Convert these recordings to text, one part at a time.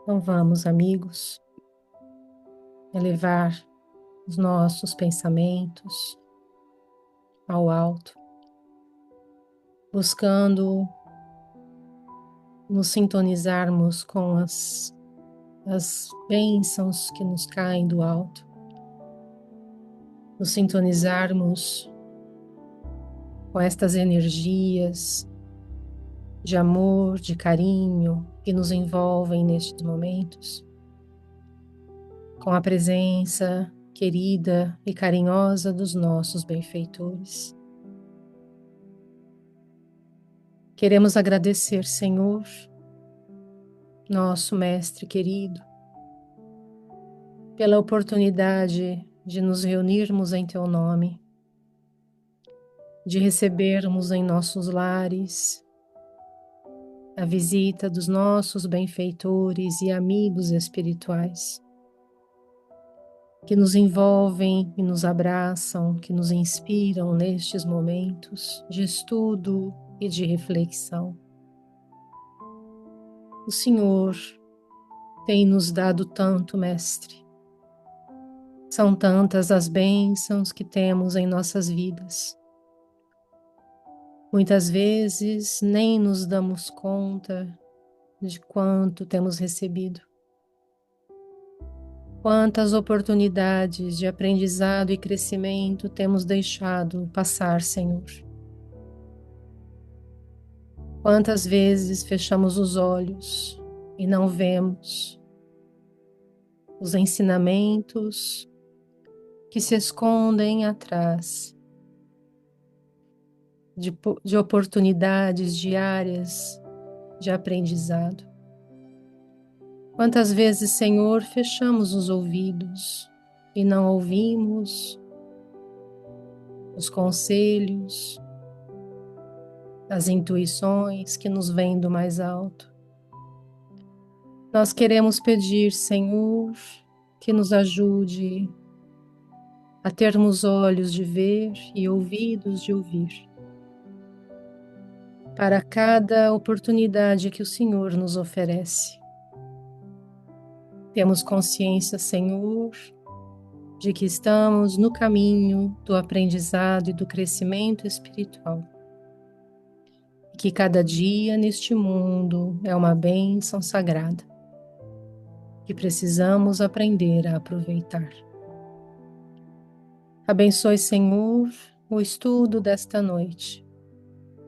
Então vamos, amigos, elevar os nossos pensamentos ao alto, buscando nos sintonizarmos com as bênçãos que nos caem do alto, nos sintonizarmos com estas energias de amor, de carinho que nos envolvem nestes momentos, com a presença querida e carinhosa dos nossos benfeitores. Queremos agradecer, Senhor, nosso Mestre querido, pela oportunidade de nos reunirmos em Teu nome, de recebermos em nossos lares a visita dos nossos benfeitores e amigos espirituais, que nos envolvem e nos abraçam, que nos inspiram nestes momentos de estudo e de reflexão. O Senhor tem nos dado tanto, Mestre. São tantas as bênçãos que temos em nossas vidas. Muitas vezes nem nos damos conta de quanto temos recebido. Quantas oportunidades de aprendizado e crescimento temos deixado passar, Senhor. Quantas vezes fechamos os olhos e não vemos os ensinamentos que se escondem atrás de oportunidades diárias de aprendizado. Quantas vezes, Senhor, fechamos os ouvidos e não ouvimos os conselhos, as intuições que nos vêm do mais alto. Nós queremos pedir, Senhor, que nos ajude a termos olhos de ver e ouvidos de ouvir, para cada oportunidade que o Senhor nos oferece. Temos consciência, Senhor, de que estamos no caminho do aprendizado e do crescimento espiritual. E que cada dia neste mundo é uma bênção sagrada, que precisamos aprender a aproveitar. Abençoe, Senhor, o estudo desta noite,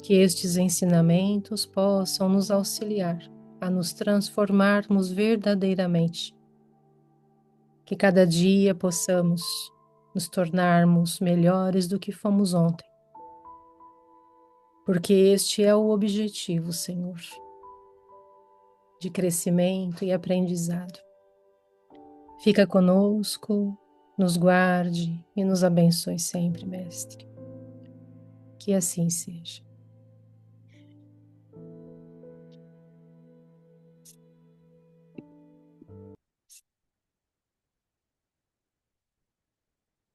que estes ensinamentos possam nos auxiliar a nos transformarmos verdadeiramente, que cada dia possamos nos tornarmos melhores do que fomos ontem, porque este é o objetivo, Senhor, de crescimento e aprendizado. Fica conosco, nos guarde e nos abençoe sempre, Mestre. Que assim seja.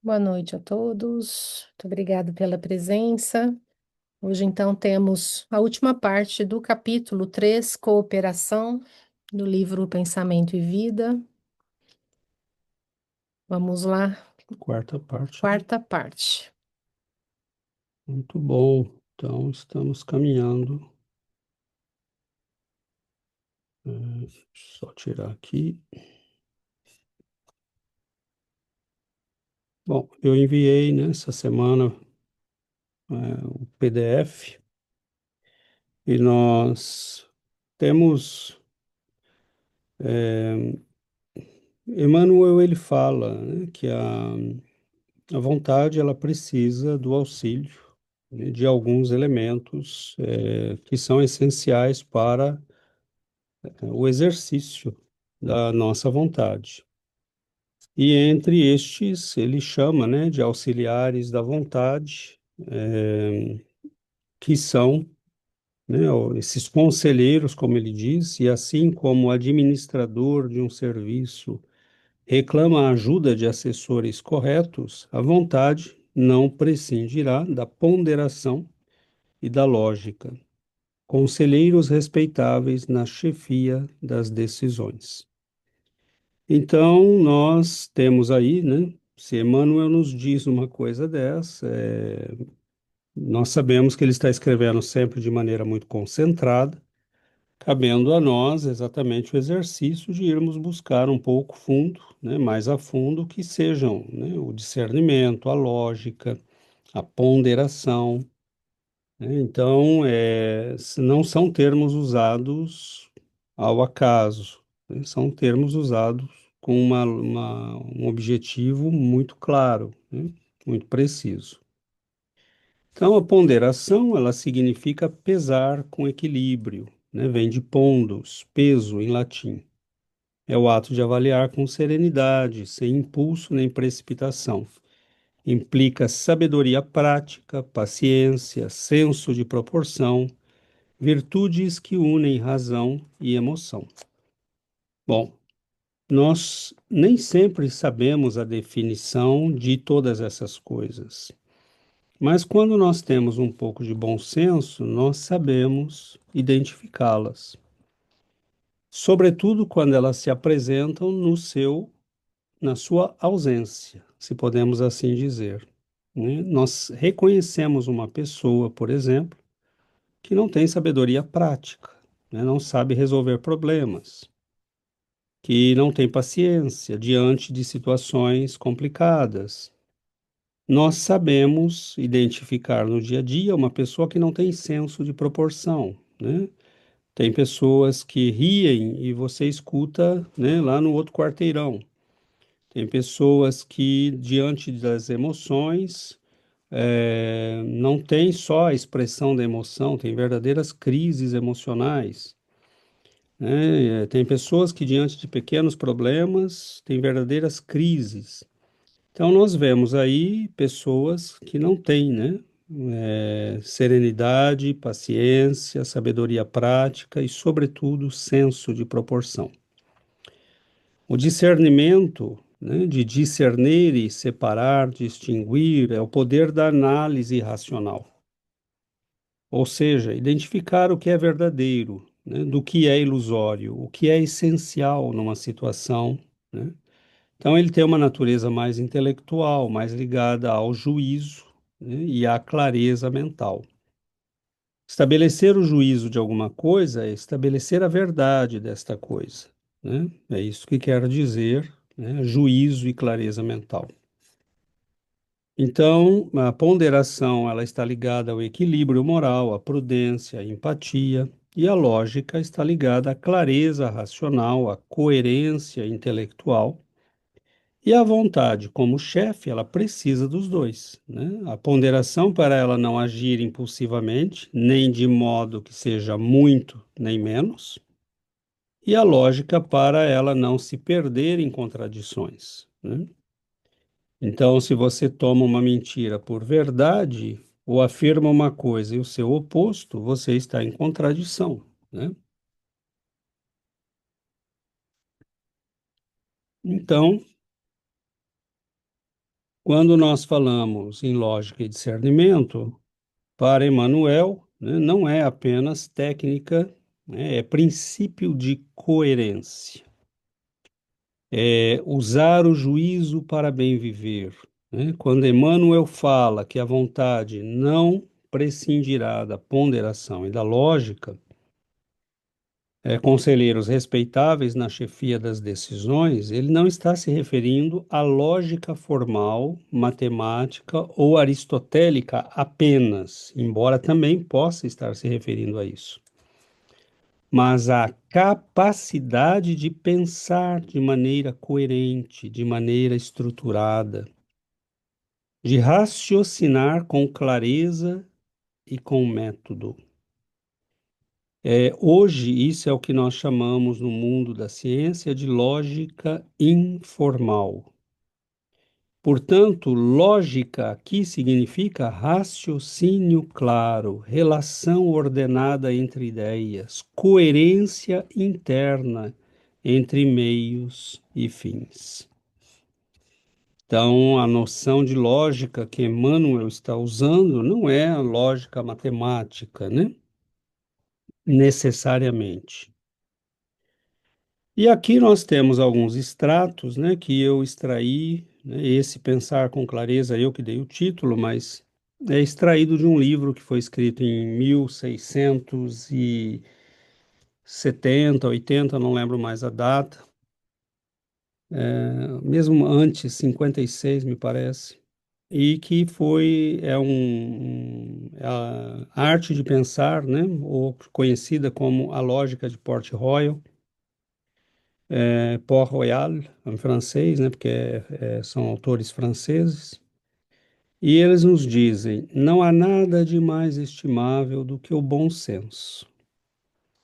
Boa noite a todos. Muito obrigado pela presença. Hoje, então, temos a última parte do capítulo 3, Cooperação, do livro Pensamento e Vida. Vamos lá, Quarta parte. quarta parte. Muito bom. Então, estamos caminhando. Só tirar aqui. Bom, eu enviei nessa semana o PDF e nós temos. Emmanuel ele fala, né, que a vontade ela precisa do auxílio, né, de alguns elementos que são essenciais para o exercício da nossa vontade. E entre estes, ele chama, né, de auxiliares da vontade, que são, né, esses conselheiros, como ele diz, e assim como o administrador de um serviço reclama a ajuda de assessores corretos, a vontade não prescindirá da ponderação e da lógica. conselheiros respeitáveis na chefia das decisões. Então, nós temos aí, né? Se Emmanuel nos diz uma coisa dessa, nós sabemos que ele está escrevendo sempre de maneira muito concentrada, cabendo a nós exatamente o exercício de irmos buscar um pouco fundo, né, mais a fundo, que sejam, né, o discernimento, a lógica, a ponderação, né? Então, não são termos usados ao acaso, né? São termos usados com um objetivo muito claro, né? Muito preciso. Então, a ponderação, ela significa pesar com equilíbrio, né? Vem de pondus, peso em latim. É o ato de avaliar com serenidade, sem impulso nem precipitação. Implica sabedoria prática, paciência, senso de proporção, virtudes que unem razão e emoção. Bom, nós nem sempre sabemos a definição de todas essas coisas. Mas quando nós temos um pouco de bom senso, nós sabemos identificá-las, sobretudo quando elas se apresentam na sua ausência, se podemos assim dizer, né? Nós reconhecemos uma pessoa, por exemplo, que não tem sabedoria prática, né? Não sabe resolver problemas, que não tem paciência diante de situações complicadas. Nós sabemos identificar no dia a dia uma pessoa que não tem senso de proporção, né? Tem pessoas que riem e você escuta, né, lá no outro quarteirão. Tem pessoas que, diante das emoções, não tem só a expressão da emoção, tem verdadeiras crises emocionais, né? Tem pessoas que, diante de pequenos problemas, têm verdadeiras crises. Então, nós vemos aí pessoas que não têm, né? Serenidade, paciência, sabedoria prática e, sobretudo, senso de proporção. O discernimento, né, de discernir e separar, distinguir, é o poder da análise racional. Ou seja, identificar o que é verdadeiro, né, do que é ilusório, o que é essencial numa situação, né? Então, ele tem uma natureza mais intelectual, mais ligada ao juízo, né, e à clareza mental. Estabelecer o juízo de alguma coisa é estabelecer a verdade desta coisa, né? É isso que quer dizer, né, juízo e clareza mental. Então, a ponderação, ela está ligada ao equilíbrio moral, à prudência, à empatia, e a lógica está ligada à clareza racional, à coerência intelectual. E a vontade, como chefe, ela precisa dos dois, né? A ponderação para ela não agir impulsivamente, nem de modo que seja muito nem menos, e a lógica para ela não se perder em contradições, né? Então, se você toma uma mentira por verdade, ou afirma uma coisa e o seu oposto, você está em contradição, né? Então, quando nós falamos em lógica e discernimento, para Emmanuel, né, não é apenas técnica, né, é princípio de coerência. É usar o juízo para bem viver, né? Quando Emmanuel fala que a vontade não prescindirá da ponderação e da lógica, conselheiros respeitáveis na chefia das decisões, ele não está se referindo à lógica formal, matemática ou aristotélica apenas, embora também possa estar se referindo a isso, mas à capacidade de pensar de maneira coerente, de maneira estruturada, de raciocinar com clareza e com método. Hoje, isso é o que nós chamamos no mundo da ciência de lógica informal. Portanto, lógica aqui significa raciocínio claro, relação ordenada entre ideias, coerência interna entre meios e fins. Então, a noção de lógica que Emmanuel está usando não é a lógica matemática, né? necessariamente. E aqui nós temos alguns extratos, né, que eu extraí, né, esse Pensar com Clareza, eu que dei o título, mas é extraído de um livro que foi escrito em 1670, 80, não lembro mais a data, mesmo antes, 56, me parece, e que é a arte de pensar, né, ou conhecida como a lógica de Port Royal, Port Royal, em francês, né, porque são autores franceses, e eles nos dizem: não há nada de mais estimável do que o bom senso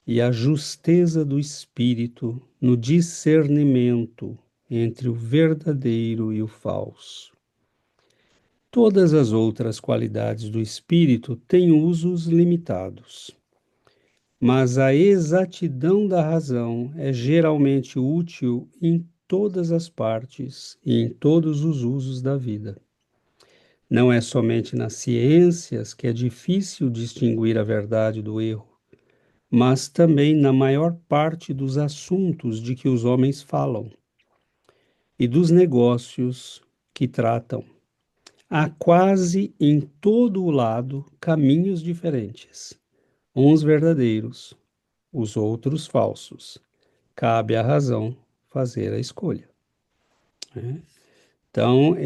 e a justeza do espírito no discernimento entre o verdadeiro e o falso. Todas as outras qualidades do espírito têm usos limitados, mas a exatidão da razão é geralmente útil em todas as partes e em todos os usos da vida. Não é somente nas ciências que é difícil distinguir a verdade do erro, mas também na maior parte dos assuntos de que os homens falam e dos negócios que tratam. Há quase em todo o lado caminhos diferentes, uns verdadeiros, os outros falsos. Cabe à razão fazer a escolha, né? Então,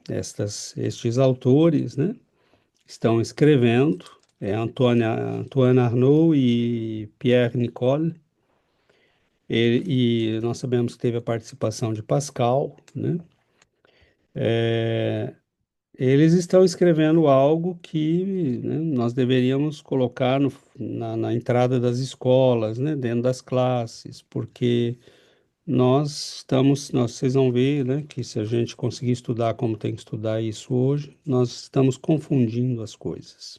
estes autores, né, estão escrevendo, Antoine Arnaud e Pierre Nicole, e nós sabemos que teve a participação de Pascal, né? Eles estão escrevendo algo que, né, nós deveríamos colocar na entrada das escolas, né, dentro das classes, porque vocês vão ver, né, que se a gente conseguir estudar como tem que estudar isso hoje, nós estamos confundindo as coisas.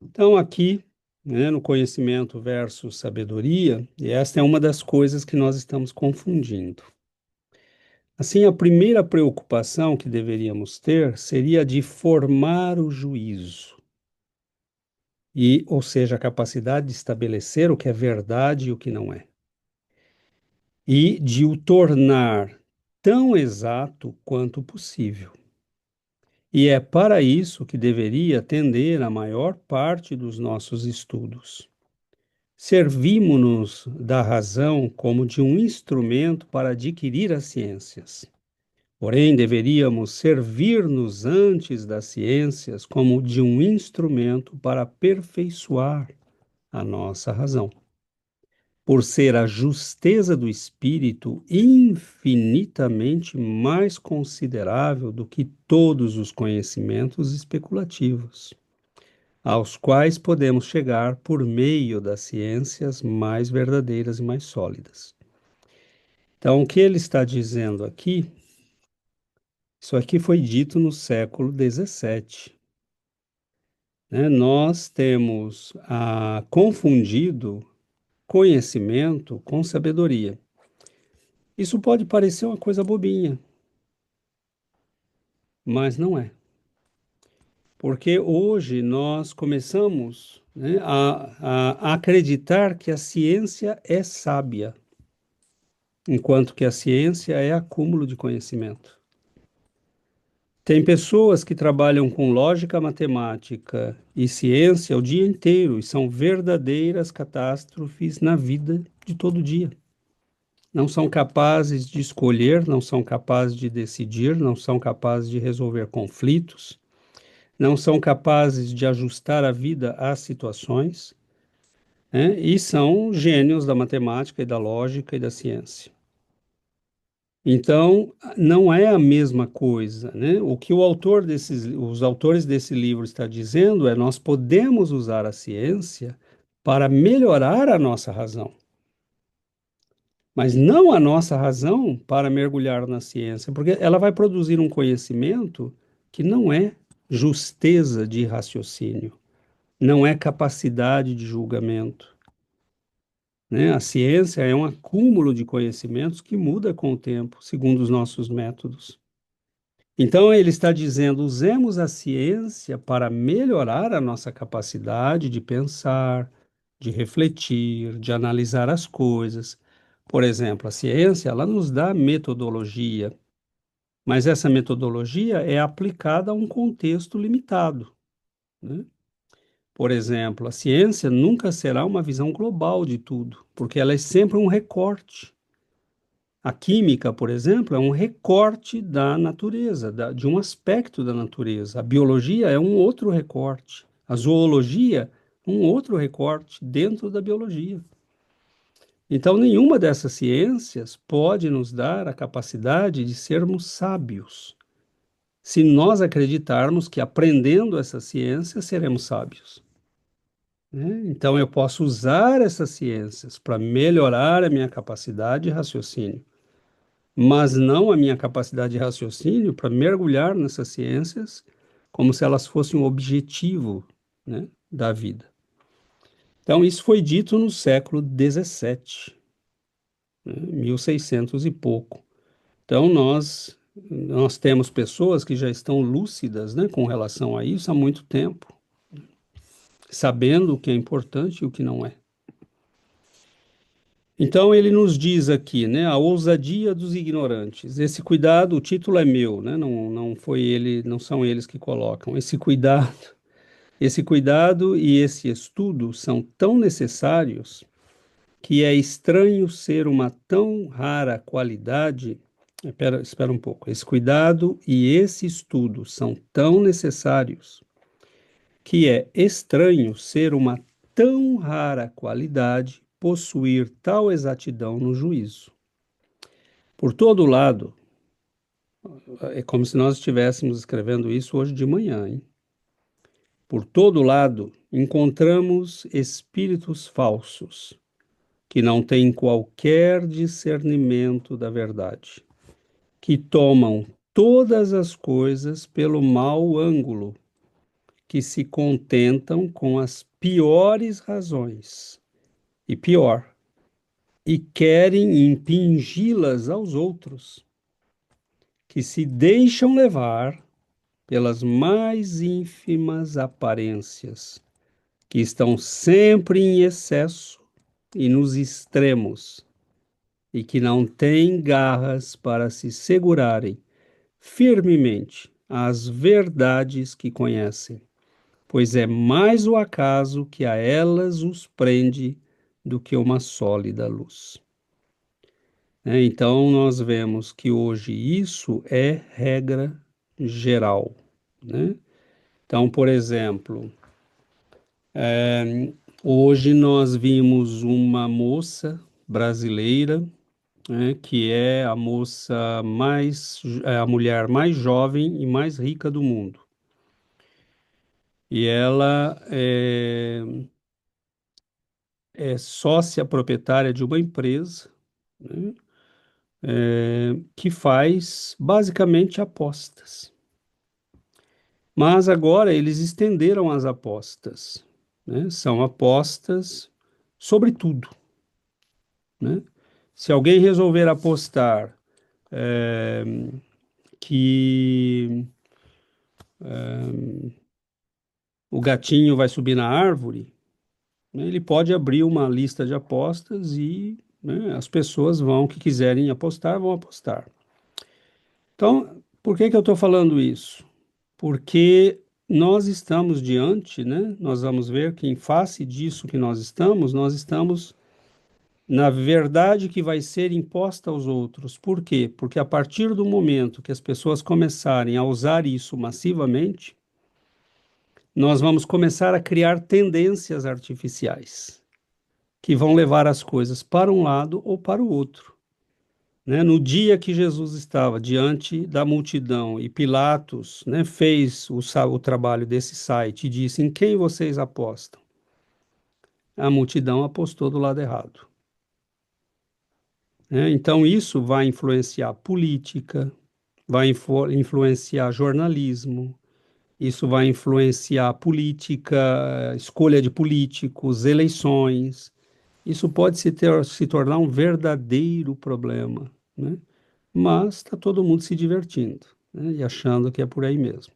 Então, aqui, né, no conhecimento versus sabedoria, e esta é uma das coisas que nós estamos confundindo. Assim, a primeira preocupação que deveríamos ter seria a de formar o juízo, ou seja, a capacidade de estabelecer o que é verdade e o que não é, e de o tornar tão exato quanto possível. E é para isso que deveria tender a maior parte dos nossos estudos. Servimo-nos da razão como de um instrumento para adquirir as ciências. Porém, deveríamos servir-nos antes das ciências como de um instrumento para aperfeiçoar a nossa razão, por ser a justeza do espírito infinitamente mais considerável do que todos os conhecimentos especulativos, aos quais podemos chegar por meio das ciências mais verdadeiras e mais sólidas. Então, o que ele está dizendo aqui, isso aqui foi dito no século XVII, né? Nós temos confundido conhecimento com sabedoria. Isso pode parecer uma coisa bobinha, mas não é. Porque hoje nós começamos, né, a acreditar que a ciência é sábia, enquanto que a ciência é acúmulo de conhecimento. Tem pessoas que trabalham com lógica matemática e ciência o dia inteiro e são verdadeiras catástrofes na vida de todo dia. Não são capazes de escolher, não são capazes de decidir, não são capazes de resolver conflitos, não são capazes de ajustar a vida às situações, né? E são gênios da matemática e da lógica e da ciência. Então, não é a mesma coisa, né? O que os autores desse livro está dizendo é: nós podemos usar a ciência para melhorar a nossa razão, mas não a nossa razão para mergulhar na ciência, porque ela vai produzir um conhecimento que não é justeza de raciocínio, não é capacidade de julgamento, né? A ciência é um acúmulo de conhecimentos que muda com o tempo, segundo os nossos métodos. Então, ele está dizendo: usemos a ciência para melhorar a nossa capacidade de pensar, de refletir, de analisar as coisas. Por exemplo, a ciência, ela nos dá metodologia, mas essa metodologia é aplicada a um contexto limitado, né? Por exemplo, a ciência nunca será uma visão global de tudo, porque ela é sempre um recorte. A química, por exemplo, é um recorte da natureza, de um aspecto da natureza. A biologia é um outro recorte. A zoologia, um outro recorte dentro da biologia. Então, nenhuma dessas ciências pode nos dar a capacidade de sermos sábios, se nós acreditarmos que aprendendo essas ciências seremos sábios, né? Então, eu posso usar essas ciências para melhorar a minha capacidade de raciocínio, mas não a minha capacidade de raciocínio para mergulhar nessas ciências como se elas fossem um objetivo, né, da vida. Então, isso foi dito no século XVII, né, 1600 e pouco. Então, nós temos pessoas que já estão lúcidas, né, com relação a isso há muito tempo, sabendo o que é importante e o que não é. Então ele nos diz aqui, né, a ousadia dos ignorantes. Esse cuidado, o título é meu, né, não foi ele, não são eles que colocam. Esse cuidado e esse estudo são tão necessários que é estranho ser uma tão rara qualidade. Espera um pouco. Esse cuidado e esse estudo são tão necessários que é estranho ser uma tão rara qualidade possuir tal exatidão no juízo. Por todo lado, é como se nós estivéssemos escrevendo isso hoje de manhã, hein? Por todo lado, encontramos espíritos falsos, que não têm qualquer discernimento da verdade, que tomam todas as coisas pelo mau ângulo, que se contentam com as piores razões, e pior, e querem impingi-las aos outros, que se deixam levar pelas mais ínfimas aparências, que estão sempre em excesso e nos extremos, e que não têm garras para se segurarem firmemente às verdades que conhecem, pois é mais o acaso que a elas os prende do que uma sólida luz. Então, nós vemos que hoje isso é regra geral, né? Então, por exemplo, hoje nós vimos uma moça brasileira, né, que é a moça a mulher mais jovem e mais rica do mundo. E ela é sócia proprietária de uma empresa, né, que faz basicamente apostas. Mas agora eles estenderam as apostas, né? São apostas sobre tudo, né? Se alguém resolver apostar eh, que o gatinho vai subir na árvore, né, ele pode abrir uma lista de apostas e, né, as pessoas que quiserem apostar, vão apostar. Então, por que que eu estou falando isso? Porque nós estamos diante, né? Nós vamos ver que em face disso que nós estamos na verdade que vai ser imposta aos outros. Por quê? Porque a partir do momento que as pessoas começarem a usar isso massivamente, nós vamos começar a criar tendências artificiais que vão levar as coisas para um lado ou para o outro, né? No dia que Jesus estava diante da multidão e Pilatos, né, fez o trabalho desse site e disse: em quem vocês apostam? A multidão apostou do lado errado, né? Então isso vai influenciar política, vai influenciar jornalismo, isso vai influenciar política, escolha de políticos, eleições. Isso pode se tornar um verdadeiro problema, né? Mas está todo mundo se divertindo, né, e achando que é por aí mesmo.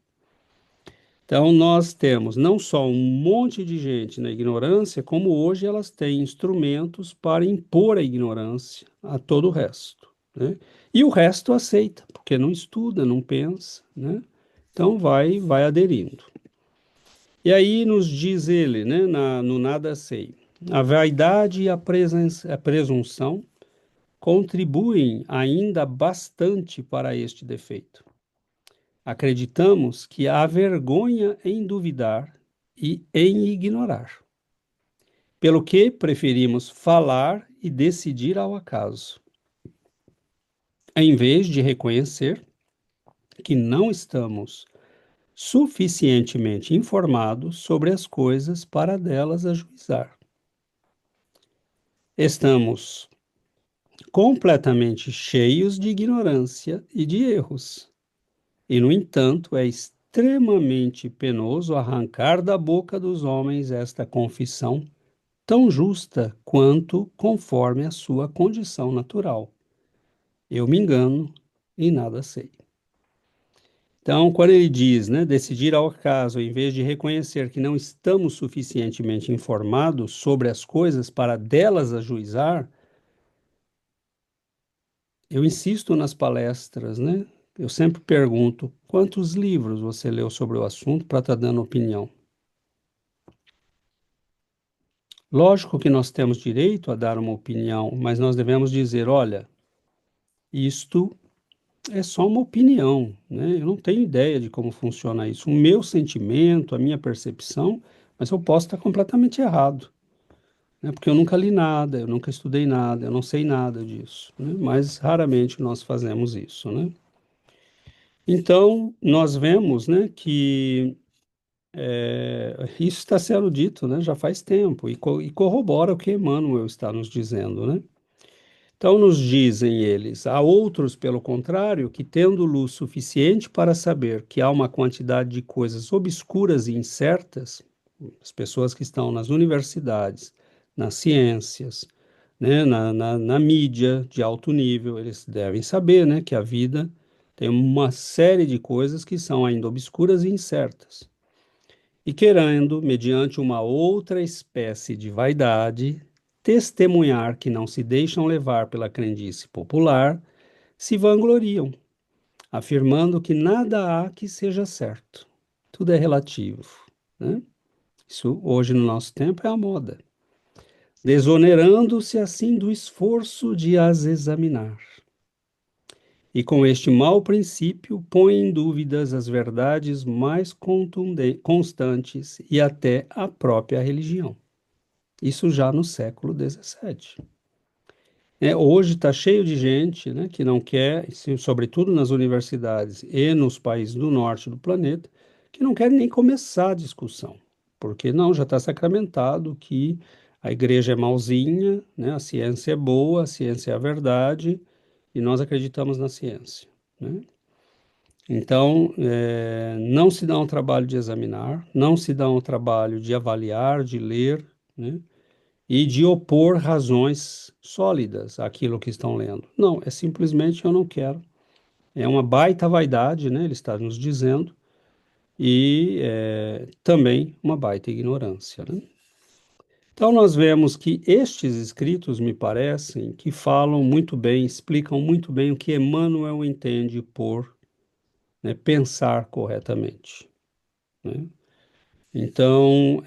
Então, nós temos não só um monte de gente na ignorância, como hoje elas têm instrumentos para impor a ignorância a todo o resto, né? E o resto aceita, porque não estuda, não pensa, né? Então, vai aderindo. E aí nos diz ele, né, no Nada Sei, a vaidade e a presunção contribuem ainda bastante para este defeito. Acreditamos que há vergonha em duvidar e em ignorar, pelo que preferimos falar e decidir ao acaso, em vez de reconhecer que não estamos suficientemente informados sobre as coisas para delas ajuizar. Estamos completamente cheios de ignorância e de erros. E, no entanto, é extremamente penoso arrancar da boca dos homens esta confissão, tão justa quanto conforme a sua condição natural. Eu me engano e nada sei. Então, quando ele diz, né, decidir ao acaso, em vez de reconhecer que não estamos suficientemente informados sobre as coisas para delas ajuizar, eu insisto nas palestras, né? Eu sempre pergunto quantos livros você leu sobre o assunto para estar dando opinião. Lógico que nós temos direito a dar uma opinião, mas nós devemos dizer, olha, isto é só uma opinião, né? Eu não tenho ideia de como funciona isso. O meu sentimento, a minha percepção, mas eu posso estar completamente errado, né? Porque eu nunca li nada, eu nunca estudei nada, eu não sei nada disso, né? Mas raramente nós fazemos isso, né? Então, nós vemos, né, que isso está sendo dito, né, já faz tempo e corrobora o que Emmanuel está nos dizendo, né? Então, nos dizem eles, há outros, pelo contrário, que tendo luz suficiente para saber que há uma quantidade de coisas obscuras e incertas, as pessoas que estão nas universidades, nas ciências, né, na mídia de alto nível, eles devem saber, né, que a vida tem uma série de coisas que são ainda obscuras e incertas. E querendo, mediante uma outra espécie de vaidade, testemunhar que não se deixam levar pela crendice popular, se vangloriam, afirmando que nada há que seja certo. Tudo é relativo, né? Isso hoje no nosso tempo é a moda. Desonerando-se assim do esforço de as examinar. E com este mau princípio põe em dúvidas as verdades mais constantes e até a própria religião. Isso já no século XVII. Hoje está cheio de gente, né, que não quer, sobretudo nas universidades e nos países do norte do planeta, que não querem nem começar a discussão, porque não, já está sacramentado que a igreja é mauzinha, né, a ciência é boa, a ciência é a verdade, e nós acreditamos na ciência, né? Então, não se dá um trabalho de examinar, não se dá um trabalho de avaliar, de ler, né? E de opor razões sólidas àquilo que estão lendo. Não, é simplesmente eu não quero. É uma baita vaidade, né? Ele está nos dizendo, e também uma baita ignorância, né? Então, nós vemos que estes escritos, me parecem, que falam muito bem, explicam muito bem o que Emmanuel entende por, né, pensar corretamente, né? Então,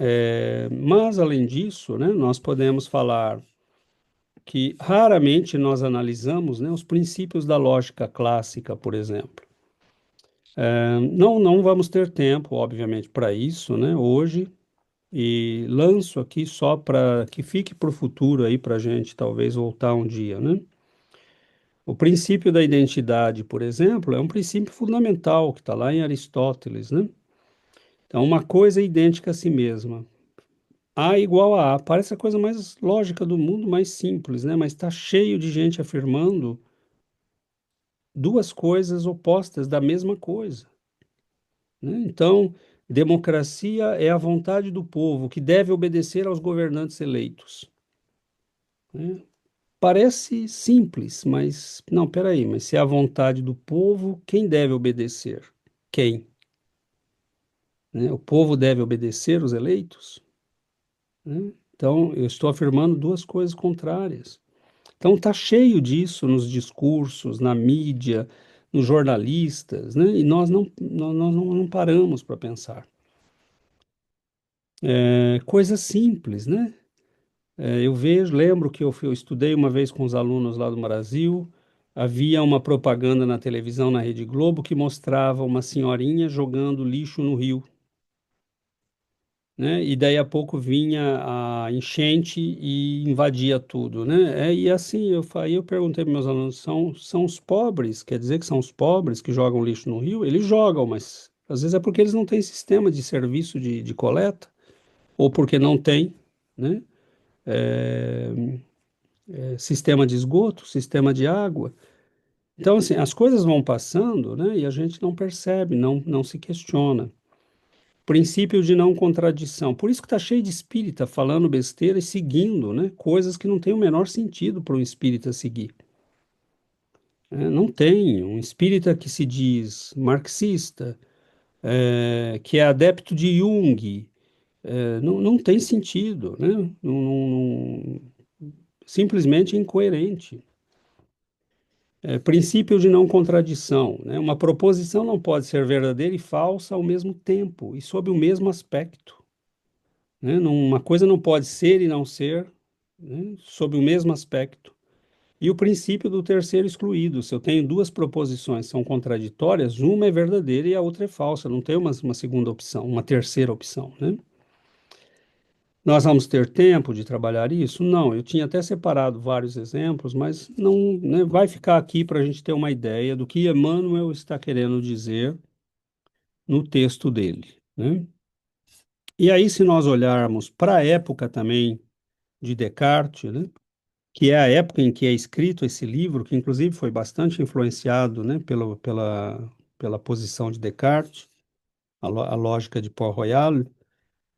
mas além disso, né, nós podemos falar que raramente nós analisamos, né, os princípios da lógica clássica, por exemplo. Não vamos ter tempo, obviamente, para isso, né, hoje, e lanço aqui só para que fique para o futuro aí, para a gente talvez voltar um dia, né? O princípio da identidade, por exemplo, é um princípio fundamental que está lá em Aristóteles, né? Então, uma coisa é idêntica a si mesma. A igual a A. Parece a coisa mais lógica do mundo, mais simples, né? Mas está cheio de gente afirmando duas coisas opostas da mesma coisa, né? Então, democracia é a vontade do povo que deve obedecer aos governantes eleitos, né? Parece simples, mas não, peraí, mas se é a vontade do povo, quem deve obedecer? Quem? né? O povo deve obedecer os eleitos, né? Então, eu estou afirmando duas coisas contrárias. Então, está cheio disso nos discursos, na mídia, nos jornalistas, né? E nós não paramos para pensar. Coisas simples, né? Eu vejo, lembro que eu estudei uma vez com os alunos lá do Brasil, havia uma propaganda na televisão, na Rede Globo, que mostrava uma senhorinha jogando lixo no rio, né? E daí a pouco vinha a enchente e invadia tudo, né? E assim, aí eu perguntei para meus alunos, são os pobres, quer dizer que são os pobres que jogam lixo no rio? Eles jogam, mas às vezes é porque eles não têm sistema de serviço de coleta, ou porque não tem, né? É, sistema de esgoto, sistema de água. Então, assim, as coisas vão passando, né? E a gente não percebe, não se questiona. Princípio de não contradição. Por isso que está cheio de espírita falando besteira e seguindo, né, coisas que não têm o menor sentido para um espírita seguir. Não tem. Um espírita que se diz marxista, que é adepto de Jung, não tem sentido, né? Simplesmente incoerente. Princípio de não contradição, né? Uma proposição não pode ser verdadeira e falsa ao mesmo tempo e sob o mesmo aspecto. Né? Uma coisa não pode ser e não ser, né, sob o mesmo aspecto. E o princípio do terceiro excluído. Se eu tenho duas proposições que são contraditórias, uma é verdadeira e a outra é falsa. Não tem uma segunda opção, uma terceira opção, né? Nós vamos ter tempo de trabalhar isso? Não, eu tinha até separado vários exemplos, mas não, né, vai ficar aqui para a gente ter uma ideia do que Emmanuel está querendo dizer no texto dele, né? E aí, se nós olharmos para a época também de Descartes, né, que é a época em que é escrito esse livro, que inclusive foi bastante influenciado, né, pela posição de Descartes, a lógica de Port-Royal,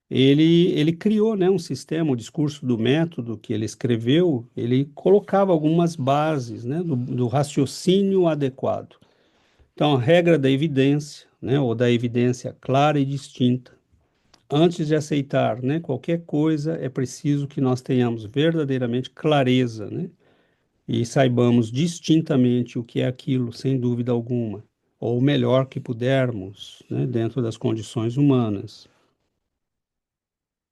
ele criou, né, um sistema, o discurso do método que ele escreveu, ele colocava algumas bases, né, do raciocínio adequado. Então, a regra da evidência, né, ou da evidência clara e distinta. Antes de aceitar, né, qualquer coisa, é preciso que nós tenhamos verdadeiramente clareza, né, e saibamos distintamente o que é aquilo, sem dúvida alguma, ou o melhor que pudermos, né, dentro das condições humanas.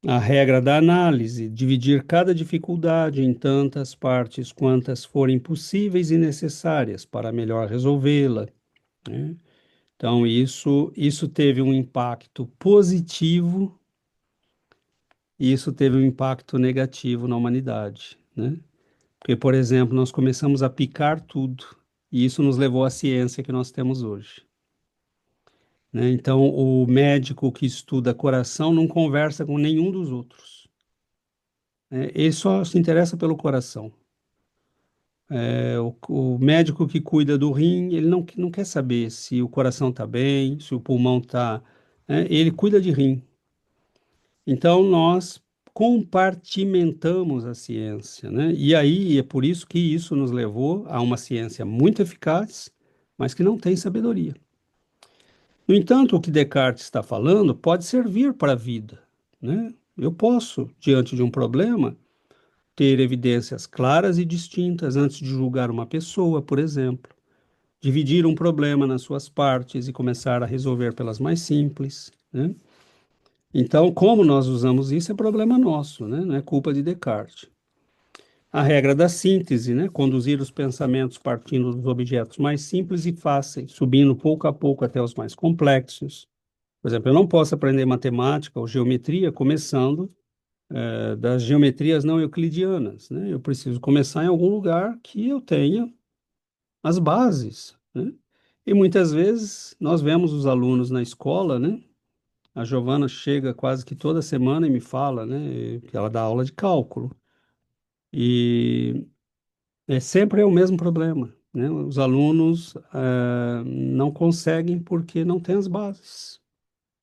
A regra da análise, dividir cada dificuldade em tantas partes quantas forem possíveis e necessárias para melhor resolvê-la, né? Então, isso teve um impacto positivo e isso teve um impacto negativo na humanidade, né? Porque, por exemplo, nós começamos a picar tudo, e isso nos levou à ciência que nós temos hoje, né? Então, o médico que estuda coração não conversa com nenhum dos outros, né? Ele só se interessa pelo coração. O médico que cuida do rim, ele não quer saber se o coração está bem, se o pulmão está, né? Ele cuida de rim. Então, nós compartimentamos a ciência, né? E aí é por isso que isso nos levou a uma ciência muito eficaz, mas que não tem sabedoria. No entanto, o que Descartes está falando pode servir para a vida, né? Eu posso, diante de um problema, ter evidências claras e distintas antes de julgar uma pessoa, por exemplo. Dividir um problema nas suas partes e começar a resolver pelas mais simples, né? Então, como nós usamos isso é problema nosso, né? Não é culpa de Descartes. A regra da síntese, né? Conduzir os pensamentos partindo dos objetos mais simples e fáceis, subindo pouco a pouco até os mais complexos. Por exemplo, eu não posso aprender matemática ou geometria começando das geometrias não euclidianas, né? Eu preciso começar em algum lugar que eu tenha as bases, né? E muitas vezes nós vemos os alunos na escola, né? A Giovana chega quase que toda semana e me fala, né, que ela dá aula de cálculo. E sempre é o mesmo problema, né? Os alunos não conseguem porque não têm as bases,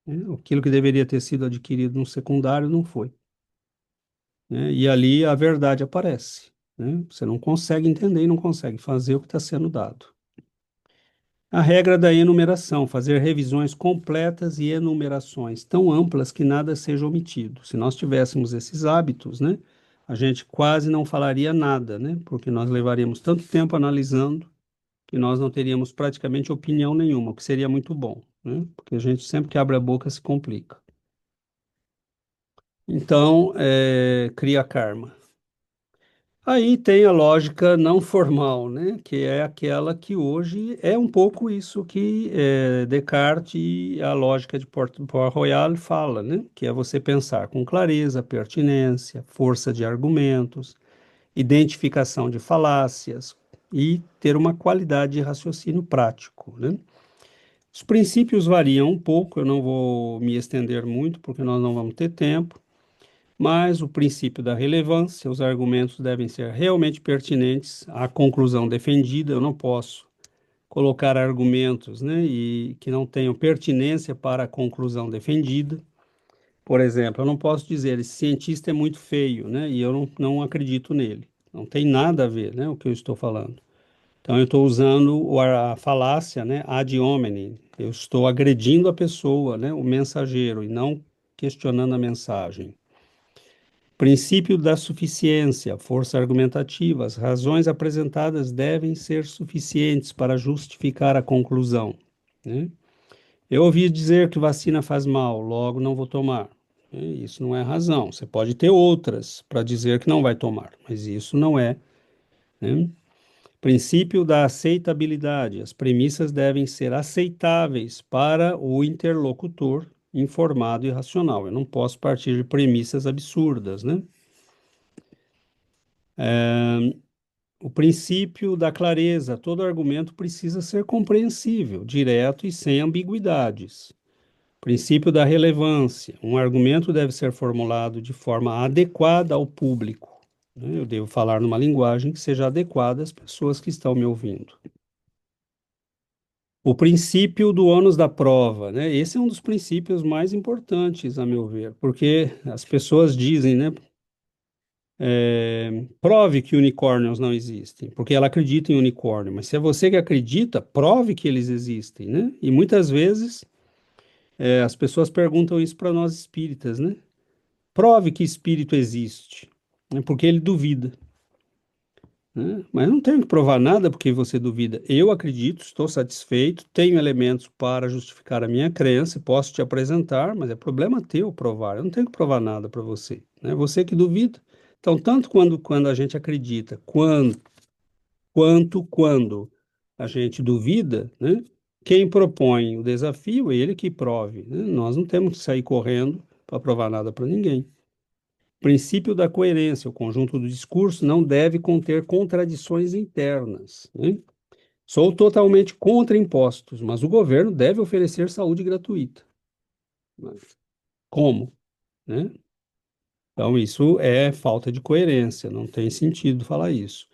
né? Aquilo que deveria ter sido adquirido no secundário não foi, né? E ali a verdade aparece, né? Você não consegue entender e não consegue fazer o que está sendo dado. A regra da enumeração, fazer revisões completas e enumerações tão amplas que nada seja omitido. Se nós tivéssemos esses hábitos, né, a gente quase não falaria nada, né, porque nós levaríamos tanto tempo analisando que nós não teríamos praticamente opinião nenhuma, o que seria muito bom, né, porque a gente sempre que abre a boca se complica. Então, cria karma. Aí tem a lógica não formal, né? Que é aquela que hoje é um pouco isso que Descartes e a lógica de Port-Royal fala, né? Que é você pensar com clareza, pertinência, força de argumentos, identificação de falácias e ter uma qualidade de raciocínio prático, né? Os princípios variam um pouco, eu não vou me estender muito porque nós não vamos ter tempo. Mas o princípio da relevância, os argumentos devem ser realmente pertinentes à conclusão defendida. Eu não posso colocar argumentos, né, e que não tenham pertinência para a conclusão defendida. Por exemplo, eu não posso dizer esse cientista é muito feio, né, e eu não acredito nele. Não tem nada a ver, né, o que eu estou falando. Então, eu estou usando a falácia, né, ad hominem. Eu estou agredindo a pessoa, né, o mensageiro, e não questionando a mensagem. Princípio da suficiência, força argumentativa. As razões apresentadas devem ser suficientes para justificar a conclusão, né? Eu ouvi dizer que vacina faz mal, logo não vou tomar. Isso não é razão. Você pode ter outras para dizer que não vai tomar, mas isso não é, né? Princípio da aceitabilidade. As premissas devem ser aceitáveis para o interlocutor informado e racional. Eu não posso partir de premissas absurdas, né? O princípio da clareza, todo argumento precisa ser compreensível, direto e sem ambiguidades. Princípio da relevância, um argumento deve ser formulado de forma adequada ao público, né? Eu devo falar numa linguagem que seja adequada às pessoas que estão me ouvindo. O princípio do ônus da prova, né? Esse é um dos princípios mais importantes, a meu ver, porque as pessoas dizem, né? Prove que unicórnios não existem, porque ela acredita em unicórnio, mas se é você que acredita, prove que eles existem, né? E muitas vezes as pessoas perguntam isso para nós espíritas, né? Prove que espírito existe, né? Porque ele duvida, né? Mas eu não tenho que provar nada porque você duvida. Eu acredito, estou satisfeito, tenho elementos para justificar a minha crença, posso te apresentar, mas é problema teu provar. Eu não tenho que provar nada para você, né? Você que duvida. Então, tanto quando a gente acredita, quanto quando a gente duvida, né? Quem propõe o desafio é ele que prove, né? Nós não temos que sair correndo para provar nada para ninguém. Princípio da coerência: o conjunto do discurso não deve conter contradições internas, né? Sou totalmente contra impostos, mas o governo deve oferecer saúde gratuita. Mas como, né? Então, isso é falta de coerência, não tem sentido falar isso.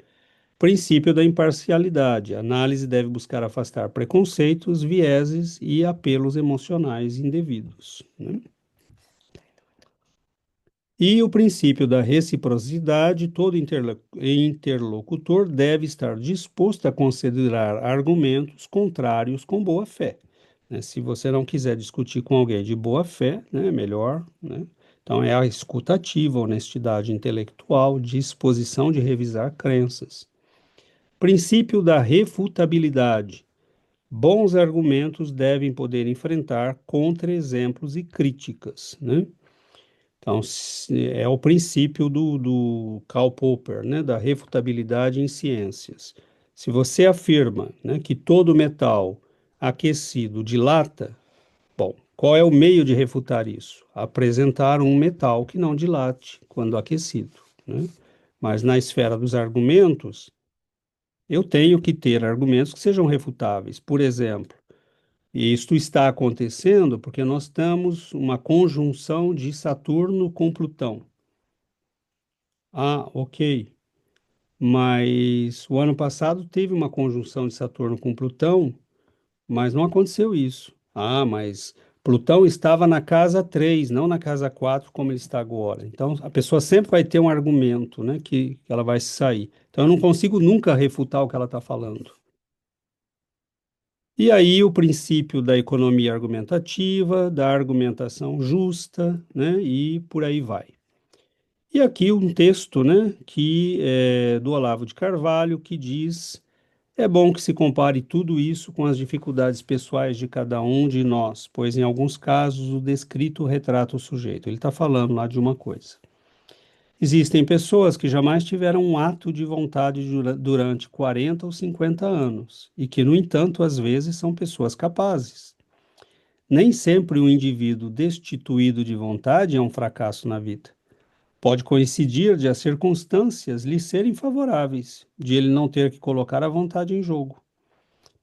Princípio da imparcialidade. A análise deve buscar afastar preconceitos, vieses e apelos emocionais indevidos, né? E o princípio da reciprocidade. Todo interlocutor deve estar disposto a considerar argumentos contrários com boa fé, né? Se você não quiser discutir com alguém de boa fé, né, é melhor, né? Então, é a escutativa, honestidade intelectual, disposição de revisar crenças. Princípio da refutabilidade. Bons argumentos devem poder enfrentar contra-exemplos e críticas, né? Então, é o princípio do Karl Popper, né, da refutabilidade em ciências. Se você afirma, né, que todo metal aquecido dilata, bom, qual é o meio de refutar isso? Apresentar um metal que não dilate quando aquecido, né? Mas na esfera dos argumentos, eu tenho que ter argumentos que sejam refutáveis. Por exemplo, e isto está acontecendo porque nós temos uma conjunção de Saturno com Plutão. Ah, ok. Mas o ano passado teve uma conjunção de Saturno com Plutão, mas não aconteceu isso. Ah, mas Plutão estava na casa 3, não na casa 4, como ele está agora. Então, a pessoa sempre vai ter um argumento, né, que ela vai se sair. Então, eu não consigo nunca refutar o que ela está falando. E aí o princípio da economia argumentativa, da argumentação justa, né? E por aí vai. E aqui um texto, né, que é do Olavo de Carvalho, que diz: é bom que se compare tudo isso com as dificuldades pessoais de cada um de nós, pois em alguns casos o descrito retrata o sujeito. Ele está falando lá de uma coisa. Existem pessoas que jamais tiveram um ato de vontade durante 40 ou 50 anos e que, no entanto, às vezes são pessoas capazes. Nem sempre o indivíduo destituído de vontade é um fracasso na vida. Pode coincidir de as circunstâncias lhe serem favoráveis, de ele não ter que colocar a vontade em jogo.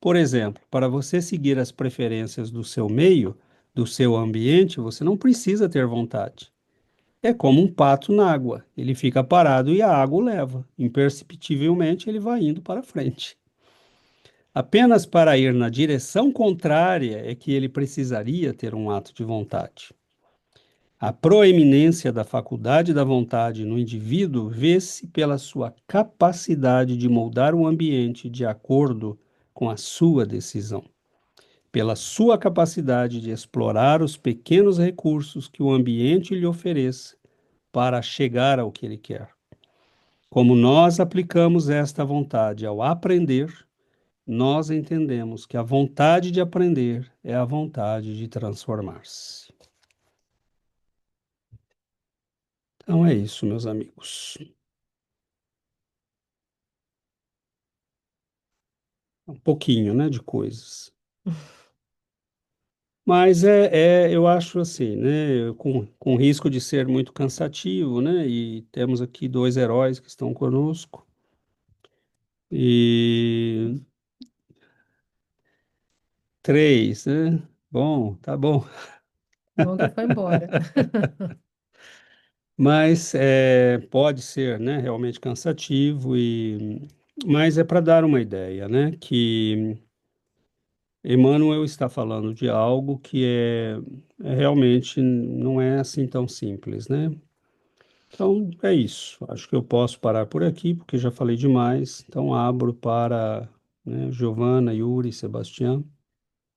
Por exemplo, para você seguir as preferências do seu meio, do seu ambiente, você não precisa ter vontade. É como um pato na água. Ele fica parado e a água o leva. Imperceptivelmente ele vai indo para frente. Apenas para ir na direção contrária é que ele precisaria ter um ato de vontade. A proeminência da faculdade da vontade no indivíduo vê-se pela sua capacidade de moldar o ambiente de acordo com a sua decisão, pela sua capacidade de explorar os pequenos recursos que o ambiente lhe ofereça para chegar ao que ele quer. Como nós aplicamos esta vontade ao aprender, nós entendemos que a vontade de aprender é a vontade de transformar-se. Então é isso, meus amigos. Um pouquinho, né, de coisas. Mas eu acho assim, né, com risco de ser muito cansativo, né, e temos aqui dois heróis que estão conosco, e três, né, bom, tá bom. Bom que foi embora. Mas pode ser, né, realmente cansativo, mas é para dar uma ideia, né, que Emmanuel está falando de algo que realmente não é assim tão simples, né? Então é isso. Acho que eu posso parar por aqui, porque já falei demais. Então abro para, né, Giovana, Yuri, Sebastião.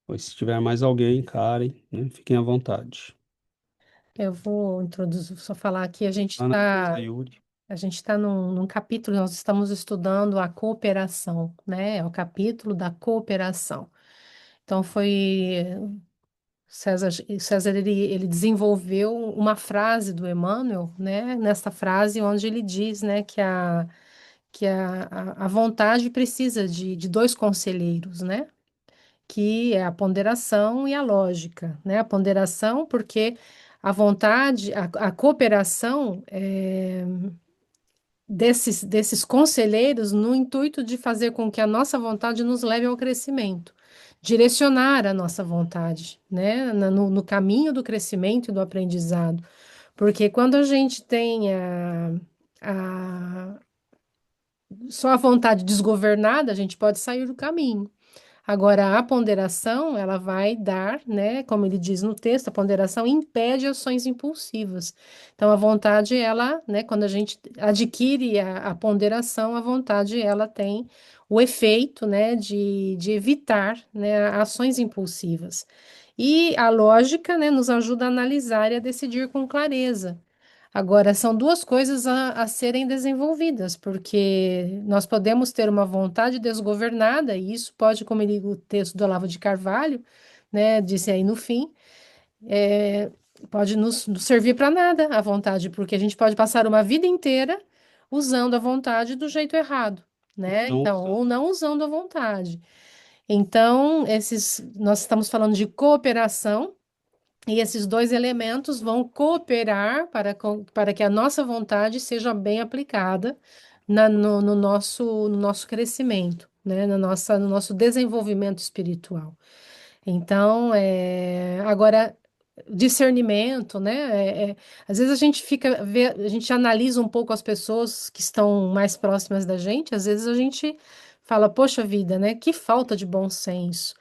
Pois se tiver mais alguém, Karen, né, fiquem à vontade. Eu vou introduzir, só falar aqui, Ana, depois a Yuri. a gente está num capítulo, nós estamos estudando a cooperação, né? É o capítulo da cooperação. Então foi César ele desenvolveu uma frase do Emmanuel, né? Nesta frase onde ele diz, né, que a vontade precisa de dois conselheiros, né? Que é a ponderação e a lógica, né? A ponderação, porque a vontade, a cooperação desses conselheiros no intuito de fazer com que a nossa vontade nos leve ao crescimento, direcionar a nossa vontade, né? No caminho do crescimento e do aprendizado. Porque quando a gente tem a- só a vontade desgovernada, a gente pode sair do caminho. Agora, a ponderação, ela vai dar, né, como ele diz no texto, a ponderação impede ações impulsivas. Então, a vontade, ela, né, quando a gente adquire a ponderação, a vontade, ela tem o efeito, né, de evitar, né, ações impulsivas. E a lógica, né, nos ajuda a analisar e a decidir com clareza. Agora, são duas coisas a serem desenvolvidas, porque nós podemos ter uma vontade desgovernada, e isso pode, como ele, o texto do Olavo de Carvalho, né, disse aí no fim, é, pode nos servir para nada a vontade, porque a gente pode passar uma vida inteira usando a vontade do jeito errado, né? Não, Então, ou não usando a vontade. Então, nós estamos falando de cooperação. E esses dois elementos vão cooperar para que a nossa vontade seja bem aplicada no nosso crescimento, né? No nosso desenvolvimento espiritual. Então, agora, discernimento, né? Às vezes a gente a gente analisa um pouco as pessoas que estão mais próximas da gente, às vezes a gente fala, poxa vida, né? Que falta de bom senso.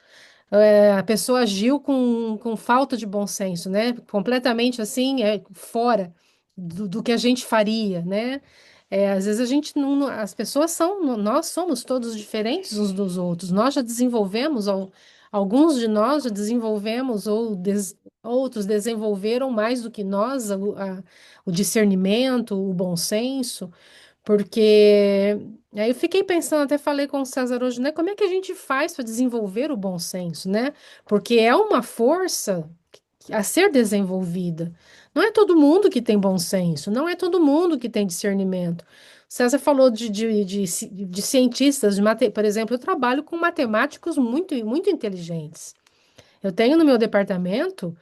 A pessoa agiu com falta de bom senso, né? Completamente assim, fora do que a gente faria, né? Às vezes a gente as pessoas nós somos todos diferentes uns dos outros. Nós já desenvolvemos Alguns de nós já desenvolvemos outros desenvolveram mais do que nós o discernimento, o bom senso, porque aí eu fiquei pensando, até falei com o César hoje, né? Como é que a gente faz para desenvolver o bom senso, né? Porque é uma força a ser desenvolvida. Não é todo mundo que tem bom senso, não é todo mundo que tem discernimento. O César falou de cientistas, por exemplo, eu trabalho com matemáticos muito inteligentes. Eu tenho no meu departamento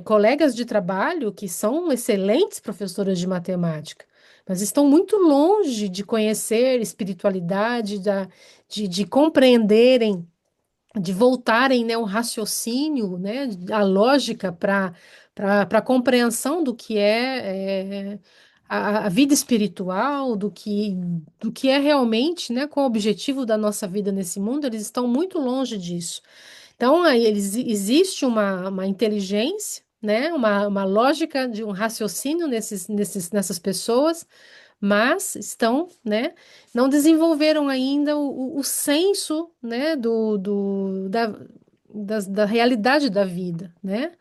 colegas de trabalho que são excelentes professoras de matemática, mas estão muito longe de conhecer espiritualidade, de compreenderem, de voltarem, né, o raciocínio, né, a lógica para a compreensão do que a vida espiritual, do que é realmente, né, com o objetivo da nossa vida nesse mundo, eles estão muito longe disso. Então, aí existe uma inteligência, né, uma lógica de um raciocínio nessas pessoas, mas estão, né, não desenvolveram ainda o senso, né, da realidade da vida, né?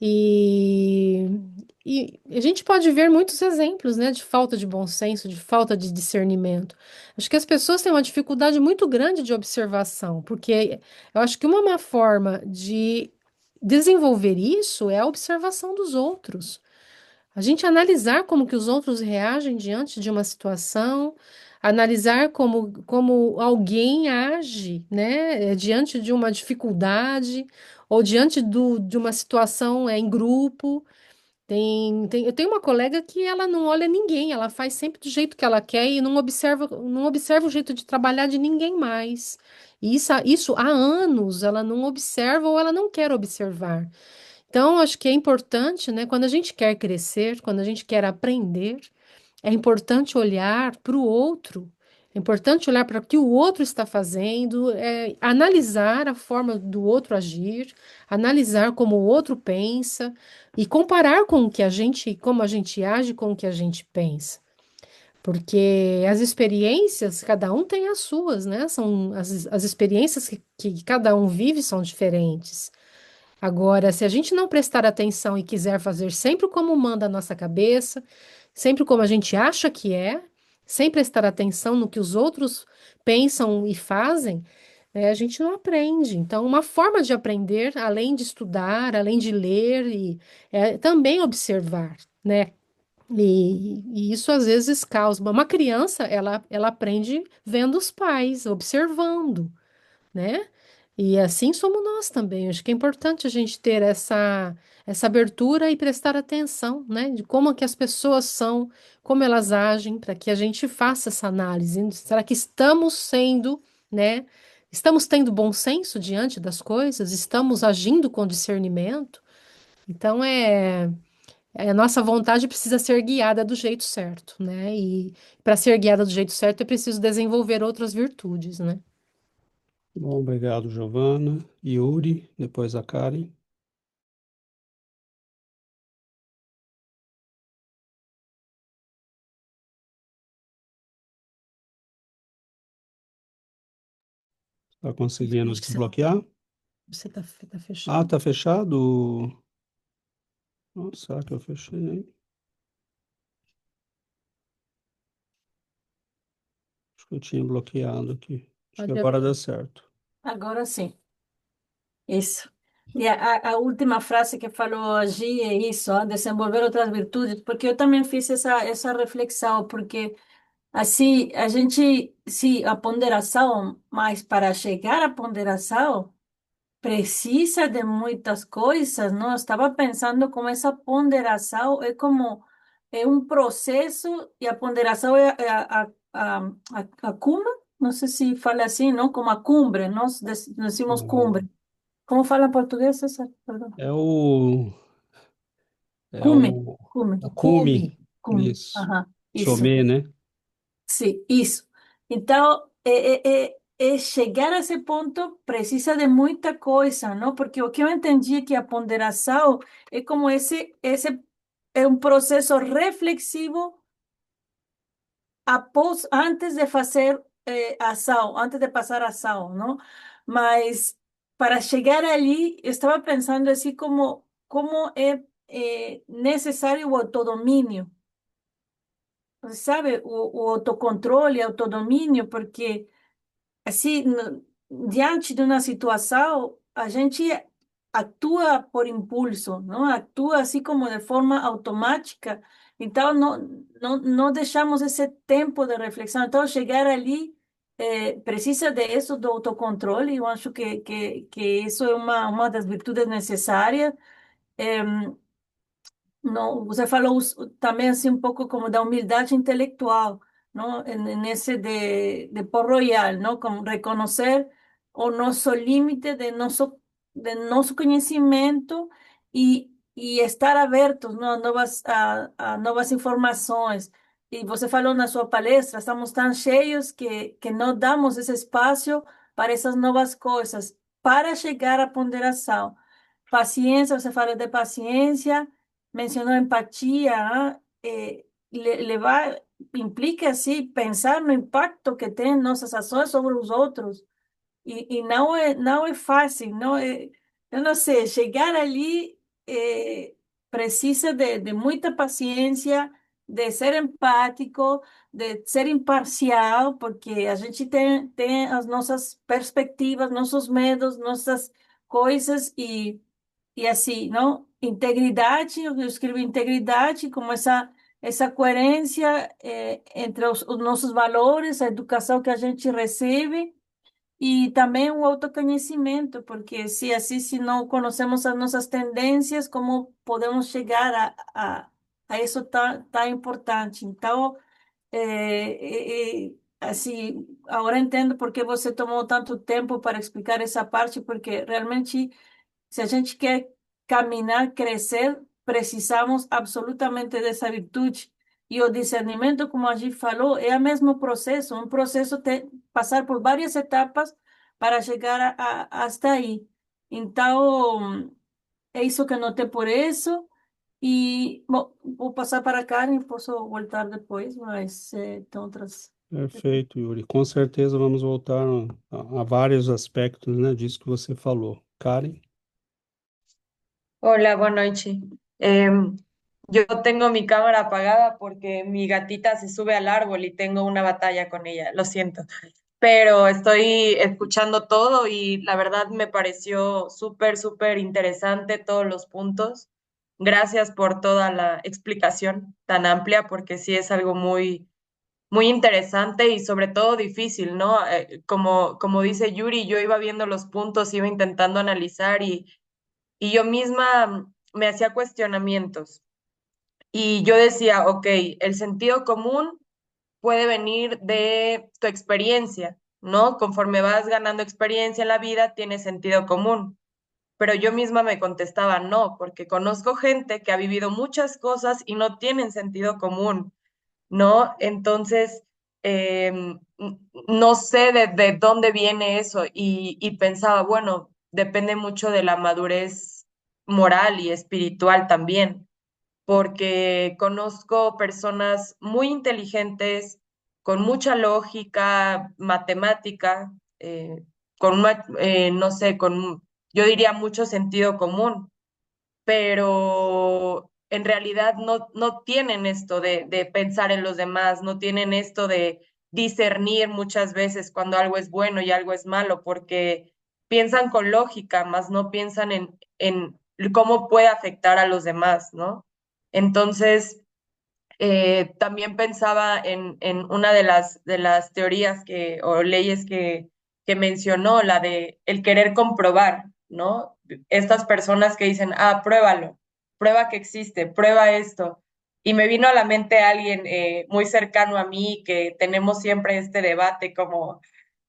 E, e a gente pode ver muitos exemplos, né, de falta de bom senso, de falta de discernimento. Acho que as pessoas têm uma dificuldade muito grande de observação, porque eu acho que uma forma de desenvolver isso é a observação dos outros. A gente analisar como que os outros reagem diante de uma situação, analisar como alguém age, né, diante de uma dificuldade ou diante de uma situação em grupo. Eu tenho uma colega que ela não olha ninguém, ela faz sempre do jeito que ela quer e não observa o jeito de trabalhar de ninguém mais. E isso há anos ela não observa ou ela não quer observar. Então, acho que é importante, né, quando a gente quer crescer, quando a gente quer aprender, é importante olhar para o outro, é importante olhar para o que o outro está fazendo, analisar a forma do outro agir, analisar como o outro pensa e comparar com o que como a gente age com o que a gente pensa. Porque as experiências, cada um tem as suas, né? São as experiências que cada um vive são diferentes. Agora, se a gente não prestar atenção e quiser fazer sempre como manda a nossa cabeça, sempre como a gente acha que é, sem prestar atenção no que os outros pensam e fazem, a gente não aprende. Então, uma forma de aprender, além de estudar, além de ler, é também observar, né? E isso às vezes causa. Uma criança, ela aprende vendo os pais, observando, né? E assim somos nós também. Acho que é importante a gente ter essa abertura e prestar atenção, né? De como é que as pessoas são, como elas agem, para que a gente faça essa análise. Será que estamos sendo, né? Estamos tendo bom senso diante das coisas? Estamos agindo com discernimento? Então, a nossa vontade precisa ser guiada do jeito certo, né? E para ser guiada do jeito certo, é preciso desenvolver outras virtudes, né? Bom, obrigado, Giovana. Yuri, depois a Karen. Está conseguindo Acho que desbloquear? você tá Ah, fechado. tá fechado? Nossa, será que eu fechei, hein? Acho que eu tinha bloqueado aqui. Acho que Pode agora abrir. dá certo. Agora sim, isso. E a última frase que falou a Gi é isso, desenvolver outras virtudes, porque eu também fiz essa reflexão, porque assim, a gente, se a ponderação, mas para chegar à ponderação, precisa de muitas coisas, não? Eu estava pensando como essa ponderação é como, é um processo, e a ponderação a cuma, não sei se fala assim, não? Como a cumbre, nós decimos O- cumbre. ¿Cómo fala en portugués, César? Perdón. É o, é Cume, o, cume, o Cume. cume. cume. Isso. Ajá, isso. Somê, né? Sí, isso. Então, chegar a esse ponto precisa de muita coisa, não? Porque o que eu entendi é que a ponderação é como esse é um processo reflexivo antes de fazer ação, antes de passar a ação, não? Mas para llegar allí, estaba pensando así como, cómo es necesario o autodominio, sabe? O autocontrole, autodomínio, porque assim, diante de uma situação, a gente atua por impulso, não? Atua assim como de forma automática. Então, não deixamos esse tempo de reflexão. Então, chegar ali precisa de isso, do autocontrole. Eu acho que isso é uma das virtudes necessárias. Em, não, você falou também assim um pouco como da humildade intelectual, não? Nesse de Port Royal, não? Como reconhecer o nosso limite de nosso conhecimento e estar abertos, não? A novas informações. E você falou na sua palestra, estamos tão cheios que não damos esse espaço para essas novas coisas, para chegar à ponderação. Paciência, você fala de paciência, mencionou empatia, ¿ah? Levar implica assim pensar no impacto que tem nossas ações sobre os outros e não é fácil, não é, eu não sei, chegar ali precisa de muita paciência, de ser empático, de ser imparcial, porque a gente tem as nossas perspectivas, nossos medos, nossas coisas e assim, não? Integridade, eu escrevo integridade como essa coerência entre os nossos valores, a educação que a gente recebe e também o autoconhecimento, porque se não conhecemos as nossas tendências, como podemos chegar a isso tão importante? Então, assim, agora entendo por que você tomou tanto tempo para explicar essa parte, porque realmente se a gente quer caminhar, crescer, precisamos absolutamente dessa virtude. E o discernimento, como a gente falou, é o mesmo processo, um processo de passar por várias etapas para chegar hasta aí. Então, é isso que eu notei por isso. E, bom, vou passar para a Karen, posso voltar depois, mas tem outras. Perfeito, Yuri. Com certeza vamos voltar a vários aspectos, né, disso que você falou. Karen? Hola, buenas noches. Yo tengo mi cámara apagada porque mi gatita se sube al árbol y tengo una batalla con ella, lo siento. Pero estoy escuchando todo y la verdad me pareció súper, súper interesante todos los puntos. Gracias por toda la explicación tan amplia porque sí es algo muy, muy interesante y sobre todo difícil, ¿no? Como dice Yuri, yo iba viendo los puntos, iba intentando analizar y yo misma me hacía cuestionamientos. Y yo decía, ok, el sentido común puede venir de tu experiencia, ¿no? Conforme vas ganando experiencia en la vida, tiene sentido común. Pero yo misma me contestaba, no, porque conozco gente que ha vivido muchas cosas y no tienen sentido común, ¿no? Entonces, no sé de dónde viene eso y pensaba, bueno, depende mucho de la madurez moral y espiritual también porque conozco personas muy inteligentes, con mucha lógica, matemática, no sé, yo diría mucho sentido común, pero en realidad no tienen esto de pensar en los demás, no tienen esto de discernir muchas veces cuando algo es bueno y algo es malo, porque piensan con lógica, más no piensan en cómo puede afectar a los demás, ¿no? Entonces, también pensaba en una de las teorías o leyes que mencionó, la de el querer comprobar, ¿no? Estas personas que dicen, ah, pruébalo, prueba que existe, prueba esto. Y me vino a la mente alguien muy cercano a mí que tenemos siempre este debate como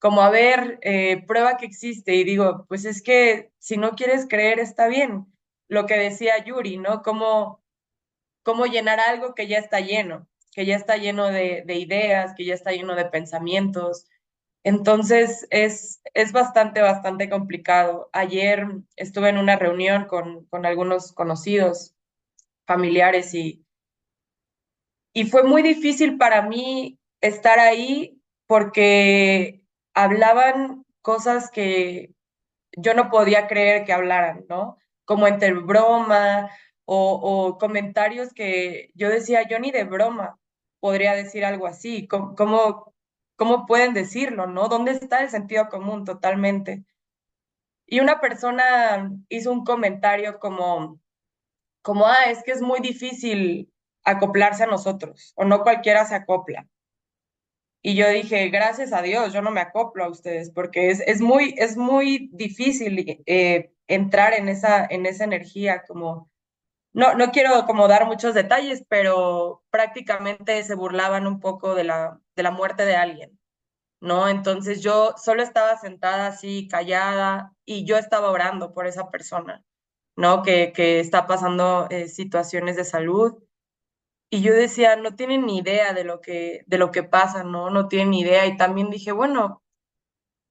a ver, prueba que existe. Y digo, pues es que si no quieres creer, está bien. Lo que decía Yuri, ¿no? Cómo llenar algo que ya está lleno de ideas, que ya está lleno de pensamientos. Entonces es bastante, bastante complicado. Ayer estuve en una reunión con algunos conocidos, familiares, y fue muy difícil para mí estar ahí porque hablaban cosas que yo no podía creer que hablaran, ¿no? Como entre broma o comentarios que yo decía, yo ni de broma podría decir algo así. ¿Cómo pueden decirlo, no? ¿Dónde está el sentido común totalmente? Y una persona hizo un comentario es que es muy difícil acoplarse a nosotros, o no cualquiera se acopla. Y yo dije, gracias a Dios, yo no me acoplo a ustedes, porque es muy difícil entrar en esa energía, como, no quiero como dar muchos detalles, pero prácticamente se burlaban un poco de la muerte de alguien, ¿no? Entonces yo solo estaba sentada así, callada, y yo estaba orando por esa persona, ¿no? Que está pasando situaciones de salud. Y yo decía, no tienen ni idea de lo que pasa, ¿no? No tienen ni idea. Y también dije, bueno,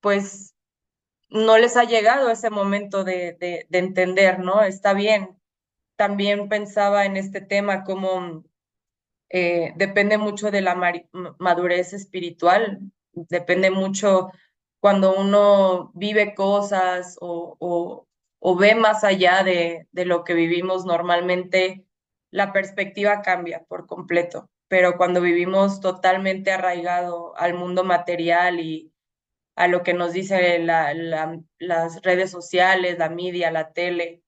pues no les ha llegado ese momento de entender, ¿no? Está bien. También pensaba en este tema como depende mucho de la madurez espiritual, depende mucho cuando uno vive cosas o ve más allá de lo que vivimos normalmente, la perspectiva cambia por completo. Pero cuando vivimos totalmente arraigado al mundo material y a lo que nos dice las redes sociales, la media, la tele,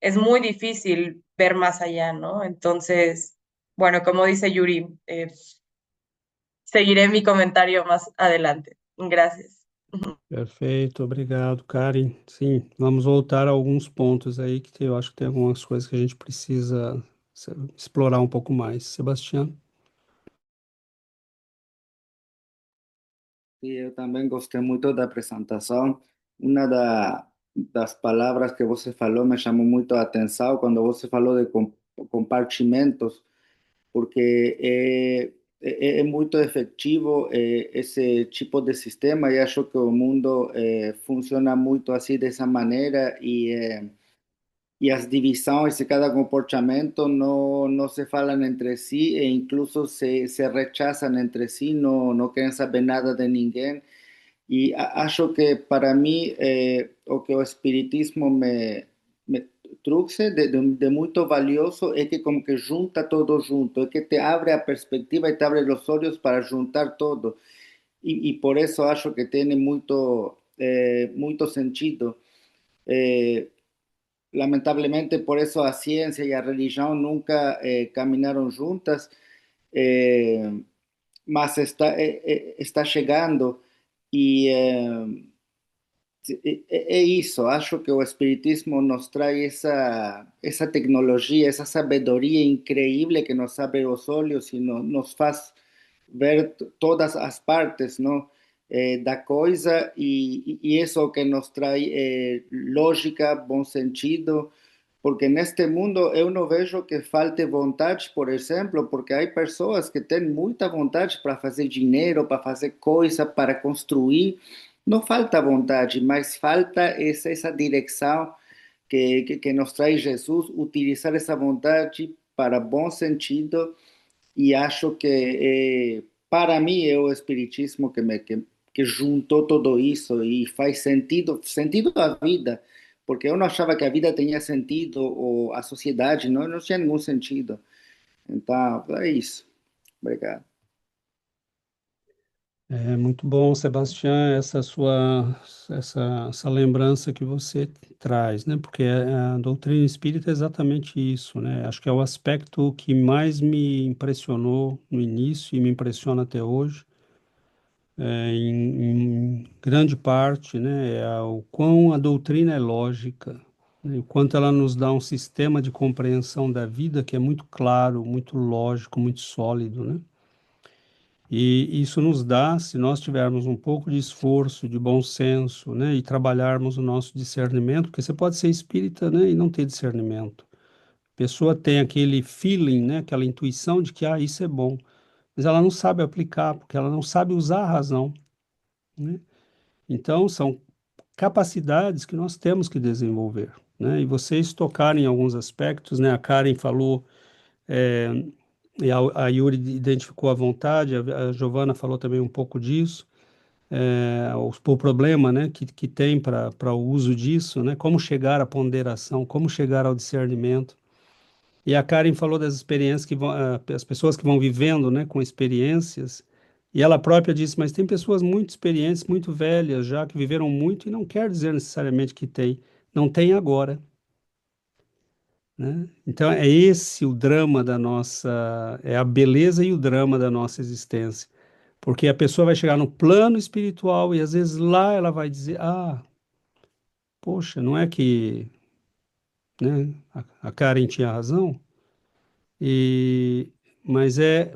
es muy difícil ver más allá, ¿no? Entonces, bueno, como dice Yuri, seguiré mi comentario más adelante. Gracias. Perfeito, obrigado, Karen. Sim, vamos voltar a alguns pontos aí que eu acho que tem algumas coisas que a gente precisa explorar um pouco mais. Sebastião? Sí, eu também gostei muito da apresentação. Uma das palavras que você falou me chamou muito a atenção quando você falou de compartimentos, porque é muito efetivo esse tipo de sistema e acho que o mundo funciona muito assim dessa maneira e as divisões de cada comportamento não se falam entre si e incluso se rechaçam entre si, não querem saber nada de ninguém. E acho que para mim o que o espiritismo me trouxe de muito valioso é que como que junta todo junto, é que te abre a perspectiva e te abre os olhos para juntar todo. E por isso acho que tem muito sentido. Eh, Lamentablemente por eso a ciencia y a religión nunca caminaron juntas, eh, mas está chegando e é isso, acho que o Espiritismo nos traz essa tecnologia, essa sabedoria incrível que nos abre os olhos e nos faz ver todas as partes, não? Da coisa e isso que nos traz lógica, bom sentido, porque neste mundo eu não vejo que falte vontade, por exemplo, porque há pessoas que têm muita vontade para fazer dinheiro, para fazer coisa, para construir, não falta vontade, mas falta essa direção que nos traz Jesus, utilizar essa vontade para bom sentido, e acho que, para mim, é o Espiritismo que juntou tudo isso e faz sentido à vida, porque eu não achava que a vida tinha sentido, ou a sociedade não tinha nenhum sentido. Então, é isso. Obrigado. É muito bom, Sebastião, essa lembrança que você traz, né? Porque a doutrina espírita é exatamente isso, né? Acho que é o aspecto que mais me impressionou no início e me impressiona até hoje, em grande parte, né? É o quão a doutrina é lógica, né? O quanto ela nos dá um sistema de compreensão da vida que é muito claro, muito lógico, muito sólido, né? E isso nos dá, se nós tivermos um pouco de esforço, de bom senso, né, e trabalharmos o nosso discernimento, porque você pode ser espírita, né, e não ter discernimento. A pessoa tem aquele feeling, né, aquela intuição de que, isso é bom, mas ela não sabe aplicar, porque ela não sabe usar a razão, né? Então, são capacidades que nós temos que desenvolver, né? E vocês tocaram em alguns aspectos, né? A Karen falou, e a Yuri identificou a vontade, a Giovana falou também um pouco disso. o problema, né, que tem para o uso disso, né, como chegar à ponderação, como chegar ao discernimento. E a Karen falou das experiências que vão, as pessoas que vão vivendo, né, com experiências, e ela própria disse, mas tem pessoas muito experientes, muito velhas já, que viveram muito, e não quer dizer necessariamente que tem, não tem agora, né? Então é esse o drama da nossa, é a beleza e o drama da nossa existência. Porque a pessoa vai chegar no plano espiritual e às vezes lá ela vai dizer, poxa, não é que, né, a Karen tinha razão, e, mas é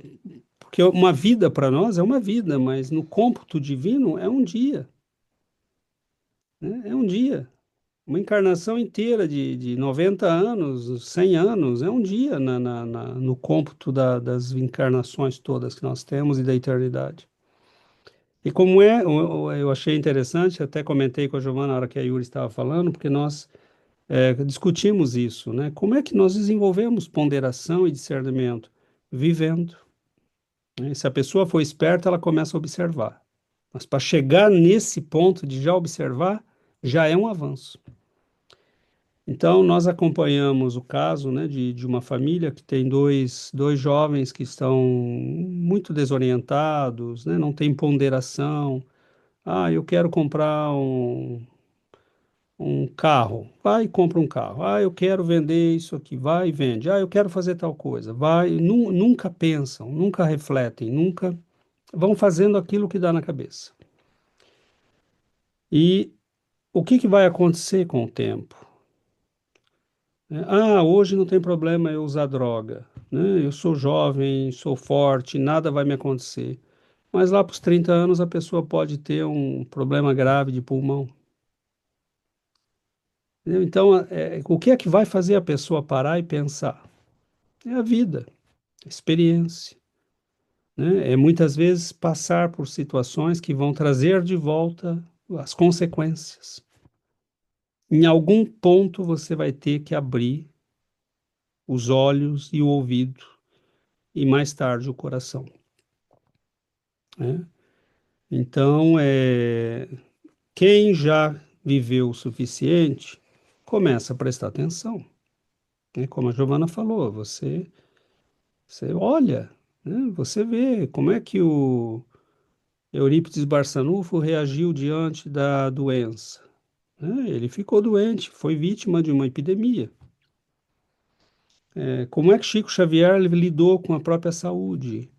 porque uma vida para nós é uma vida, mas no cômputo divino é um dia, né? É um dia. Uma encarnação inteira de 90 anos, 100 anos, é um dia no cômputo das encarnações todas que nós temos e da eternidade. E como eu achei interessante, até comentei com a Giovana na hora que a Yuri estava falando, porque nós discutimos isso, né? Como é que nós desenvolvemos ponderação e discernimento? Vivendo, né? Se a pessoa for esperta, ela começa a observar. Mas para chegar nesse ponto de já observar, já é um avanço. Então, nós acompanhamos o caso, né, de uma família que tem dois jovens que estão muito desorientados, né, não tem ponderação. Eu quero comprar um carro. Vai e compra um carro. Eu quero vender isso aqui. Vai e vende. Eu quero fazer tal coisa. Vai. Nunca pensam, nunca refletem, nunca vão fazendo aquilo que dá na cabeça. E o que vai acontecer com o tempo? Hoje não tem problema eu usar droga, né? Eu sou jovem, sou forte, nada vai me acontecer. Mas lá para os 30 anos a pessoa pode ter um problema grave de pulmão. Entendeu? Então, o que é que vai fazer a pessoa parar e pensar? É a vida, a experiência, né? É muitas vezes passar por situações que vão trazer de volta as consequências. Em algum ponto você vai ter que abrir os olhos e o ouvido e mais tarde o coração, né? Então, quem já viveu o suficiente começa a prestar atenção, né? Como a Giovana falou, você olha, né? Você vê como é que o Eurípides Barçanufo reagiu diante da doença, né? Ele ficou doente, foi vítima de uma epidemia. Como é que Chico Xavier lidou com a própria saúde?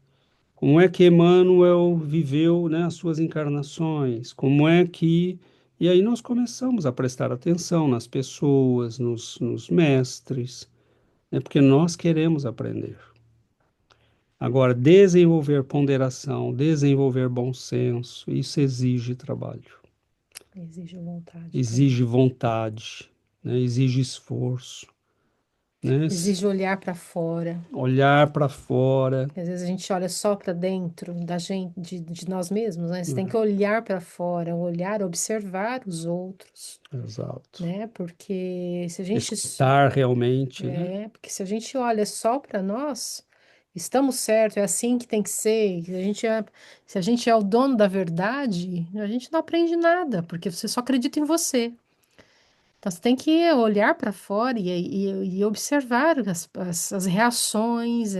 Como é que Emmanuel viveu, né, as suas encarnações? Como é que... E aí nós começamos a prestar atenção nas pessoas, nos mestres, né, porque nós queremos aprender. Agora, desenvolver ponderação, desenvolver bom senso, isso exige trabalho, Exige vontade também. exige vontade, né, exige esforço, né, Exige olhar para fora. olhar para fora. Às vezes a gente olha só para dentro da gente, de nós mesmos, né? Você tem que olhar para fora, olhar, observar os outros, Exato. né? Porque se a gente Escutar realmente, né? porque se a gente olha só para nós, estamos certos, é assim que tem que ser. Se a gente é o dono da verdade, a gente não aprende nada, porque você só acredita em você. Então você tem que olhar para fora e observar as reações.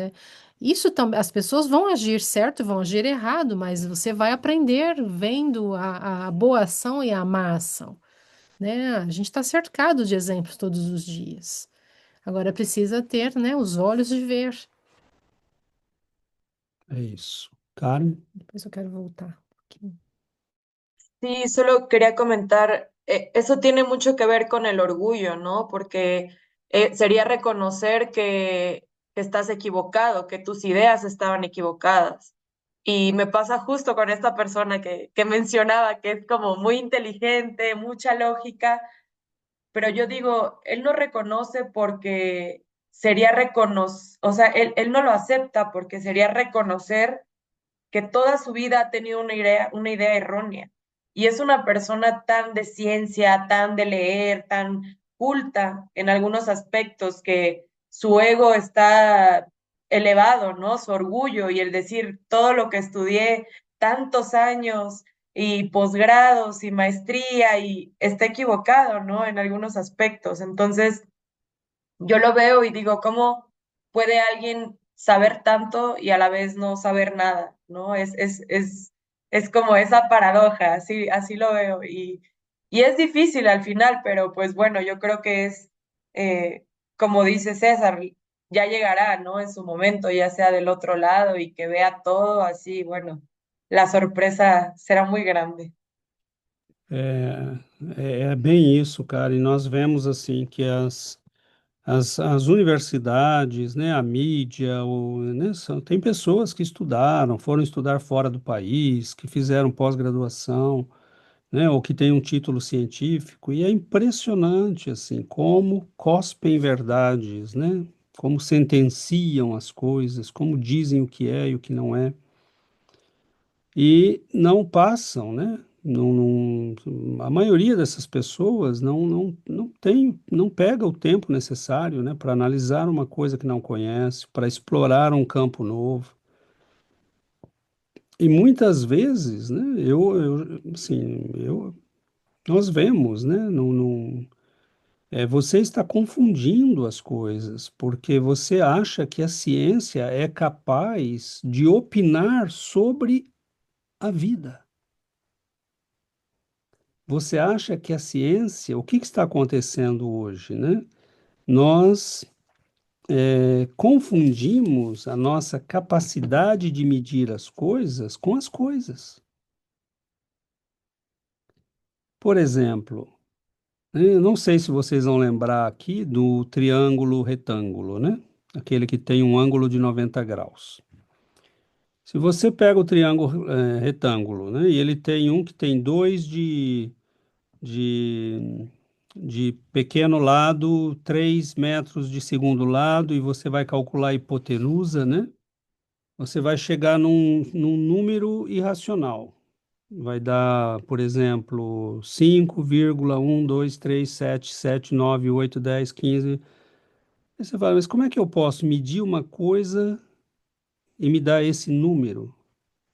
Isso também, as pessoas vão agir certo e vão agir errado, mas você vai aprender vendo a boa ação e a má ação, né? A gente está cercado de exemplos todos os dias. Agora precisa ter, né, os olhos de ver. É isso. Karen? Depois eu quero voltar um pouquinho. Sí, solo quería comentar, eso tiene mucho que ver con el orgullo, ¿no? Porque sería reconocer que estás equivocado, que tus ideas estaban equivocadas. Y me pasa justo con esta persona que mencionaba, que es como muy inteligente, mucha lógica, pero yo digo, él no reconoce porque sería reconocer, o sea, él no lo acepta porque sería reconocer que toda su vida ha tenido una idea errónea. Y es una persona tan de ciencia, tan de leer, tan culta en algunos aspectos que su ego está elevado, ¿no? Su orgullo y el decir todo lo que estudié tantos años y posgrados y maestría y está equivocado, ¿no? En algunos aspectos. Entonces, yo lo veo y digo, ¿cómo puede alguien saber tanto y a la vez no saber nada? ¿No? Es como esa paradoja, así lo veo. Y es difícil al final, pero pues bueno, yo creo que es, como dice César, ya llegará, ¿no? En su momento, ya sea del otro lado y que vea todo así, bueno, la sorpresa será muy grande. É, é bem isso, cara. E nós vemos assim que as universidades, né, a mídia, né, tem pessoas que estudaram, foram estudar fora do país, que fizeram pós-graduação, né, ou que têm um título científico, e é impressionante assim como cospem verdades, né, como sentenciam as coisas, como dizem o que é e o que não é, e não passam, né? A maioria dessas pessoas não tem, não pega o tempo necessário, né, para analisar uma coisa que não conhece, para explorar um campo novo. E muitas vezes, né, assim, nós vemos, né, você está confundindo as coisas, porque você acha que a ciência é capaz de opinar sobre a vida. Você acha que a ciência, o que que está acontecendo hoje, né? Nós confundimos a nossa capacidade de medir as coisas com as coisas. Por exemplo, eu não sei se vocês vão lembrar aqui do triângulo retângulo, né? Aquele que tem um ângulo de 90 graus. Se você pega o triângulo retângulo, né? E ele tem um que tem dois de, de pequeno lado, 3 metros de segundo lado, e você vai calcular a hipotenusa, né? Você vai chegar num número irracional. Vai dar, por exemplo, 5,12377981015. Aí você fala, mas como é que eu posso medir uma coisa e me dar esse número?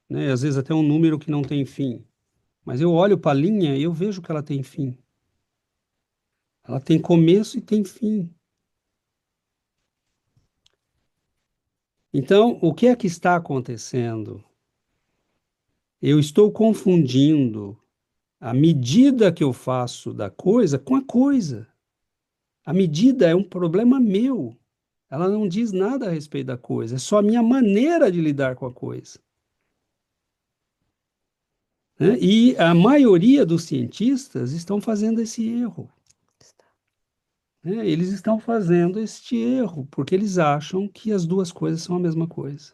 Né? Às vezes até um número que não tem fim. Mas eu olho para a linha e eu vejo que ela tem fim. Ela tem começo e tem fim. Então, o que é que está acontecendo? Eu estou confundindo a medida que eu faço da coisa com a coisa. A medida é um problema meu. Ela não diz nada a respeito da coisa, é só a minha maneira de lidar com a coisa. Né? E a maioria dos cientistas estão fazendo esse erro. Né? Eles estão fazendo este erro porque eles acham que as duas coisas são a mesma coisa.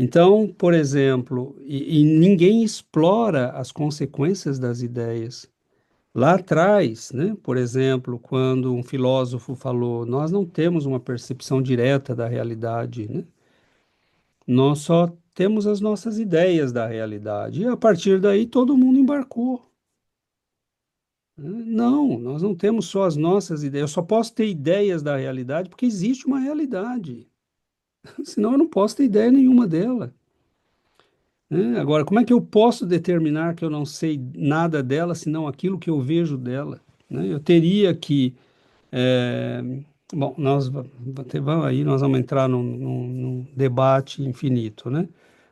Então, por exemplo, e ninguém explora as consequências das ideias. Lá atrás, né, por exemplo, quando um filósofo falou, nós não temos uma percepção direta da realidade, né? Nós só temos as nossas ideias da realidade. E a partir daí todo mundo embarcou. Não, nós não temos só as nossas ideias. Eu só posso ter ideias da realidade porque existe uma realidade. Senão eu não posso ter ideia nenhuma dela. Né? Agora, como é que eu posso determinar que eu não sei nada dela, senão aquilo que eu vejo dela? Né? Eu teria que. é, Bom, aí nós vamos entrar num debate infinito, né?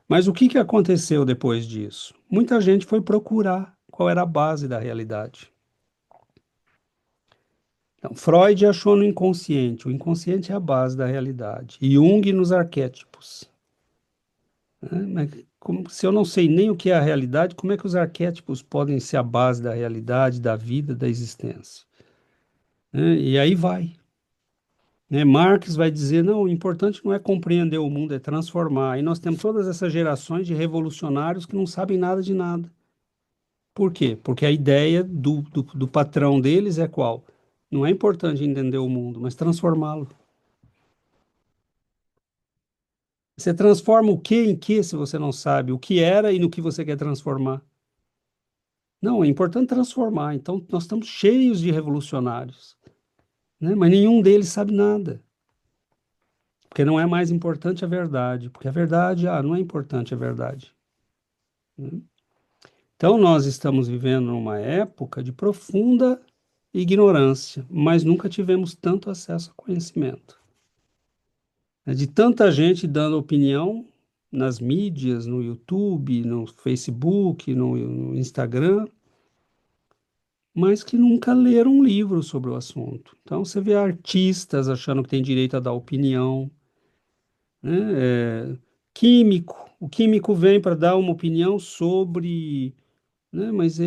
Mas o que que aconteceu depois disso? Muita gente foi procurar qual era a base da realidade. Então, Freud achou no inconsciente. O inconsciente é a base da realidade. Jung nos arquétipos. Né? Mas se eu não sei nem o que é a realidade, como é que os arquétipos podem ser a base da realidade, da vida, da existência? Né? E aí vai. Né? Marx vai dizer, não, o importante não é compreender o mundo, é transformar. E nós temos todas essas gerações de revolucionários que não sabem nada de nada. Por quê? Porque a ideia do patrão deles é qual? Não é importante entender o mundo, mas transformá-lo. Você transforma o que em que se você não sabe o que era e no que você quer transformar? Não, é importante transformar. Então, nós estamos cheios de revolucionários, né? Mas nenhum deles sabe nada. Porque não é mais importante a verdade. Porque a verdade, não é importante a verdade. Né? Então, nós estamos vivendo numa época de profunda ignorância, mas nunca tivemos tanto acesso a conhecimento. De tanta gente dando opinião nas mídias, no YouTube, no Facebook, no Instagram, mas que nunca leram um livro sobre o assunto. Então, você vê artistas achando que tem direito a dar opinião, né? Químico, o químico vem para dar uma opinião sobre, né? Mas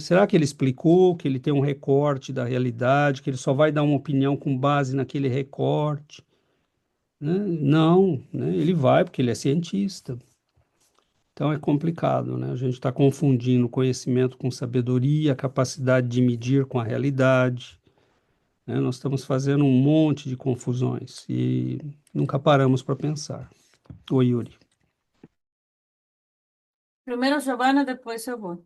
será que ele explicou que ele tem um recorte da realidade, que ele só vai dar uma opinião com base naquele recorte, né? Não, né? Ele vai porque ele é cientista. Então é complicado, né? A gente está confundindo conhecimento com sabedoria, capacidade de medir com a realidade, né? Nós estamos fazendo um monte de confusões e nunca paramos para pensar. Oi, Yuri. Primeiro Giovana, depois eu vou.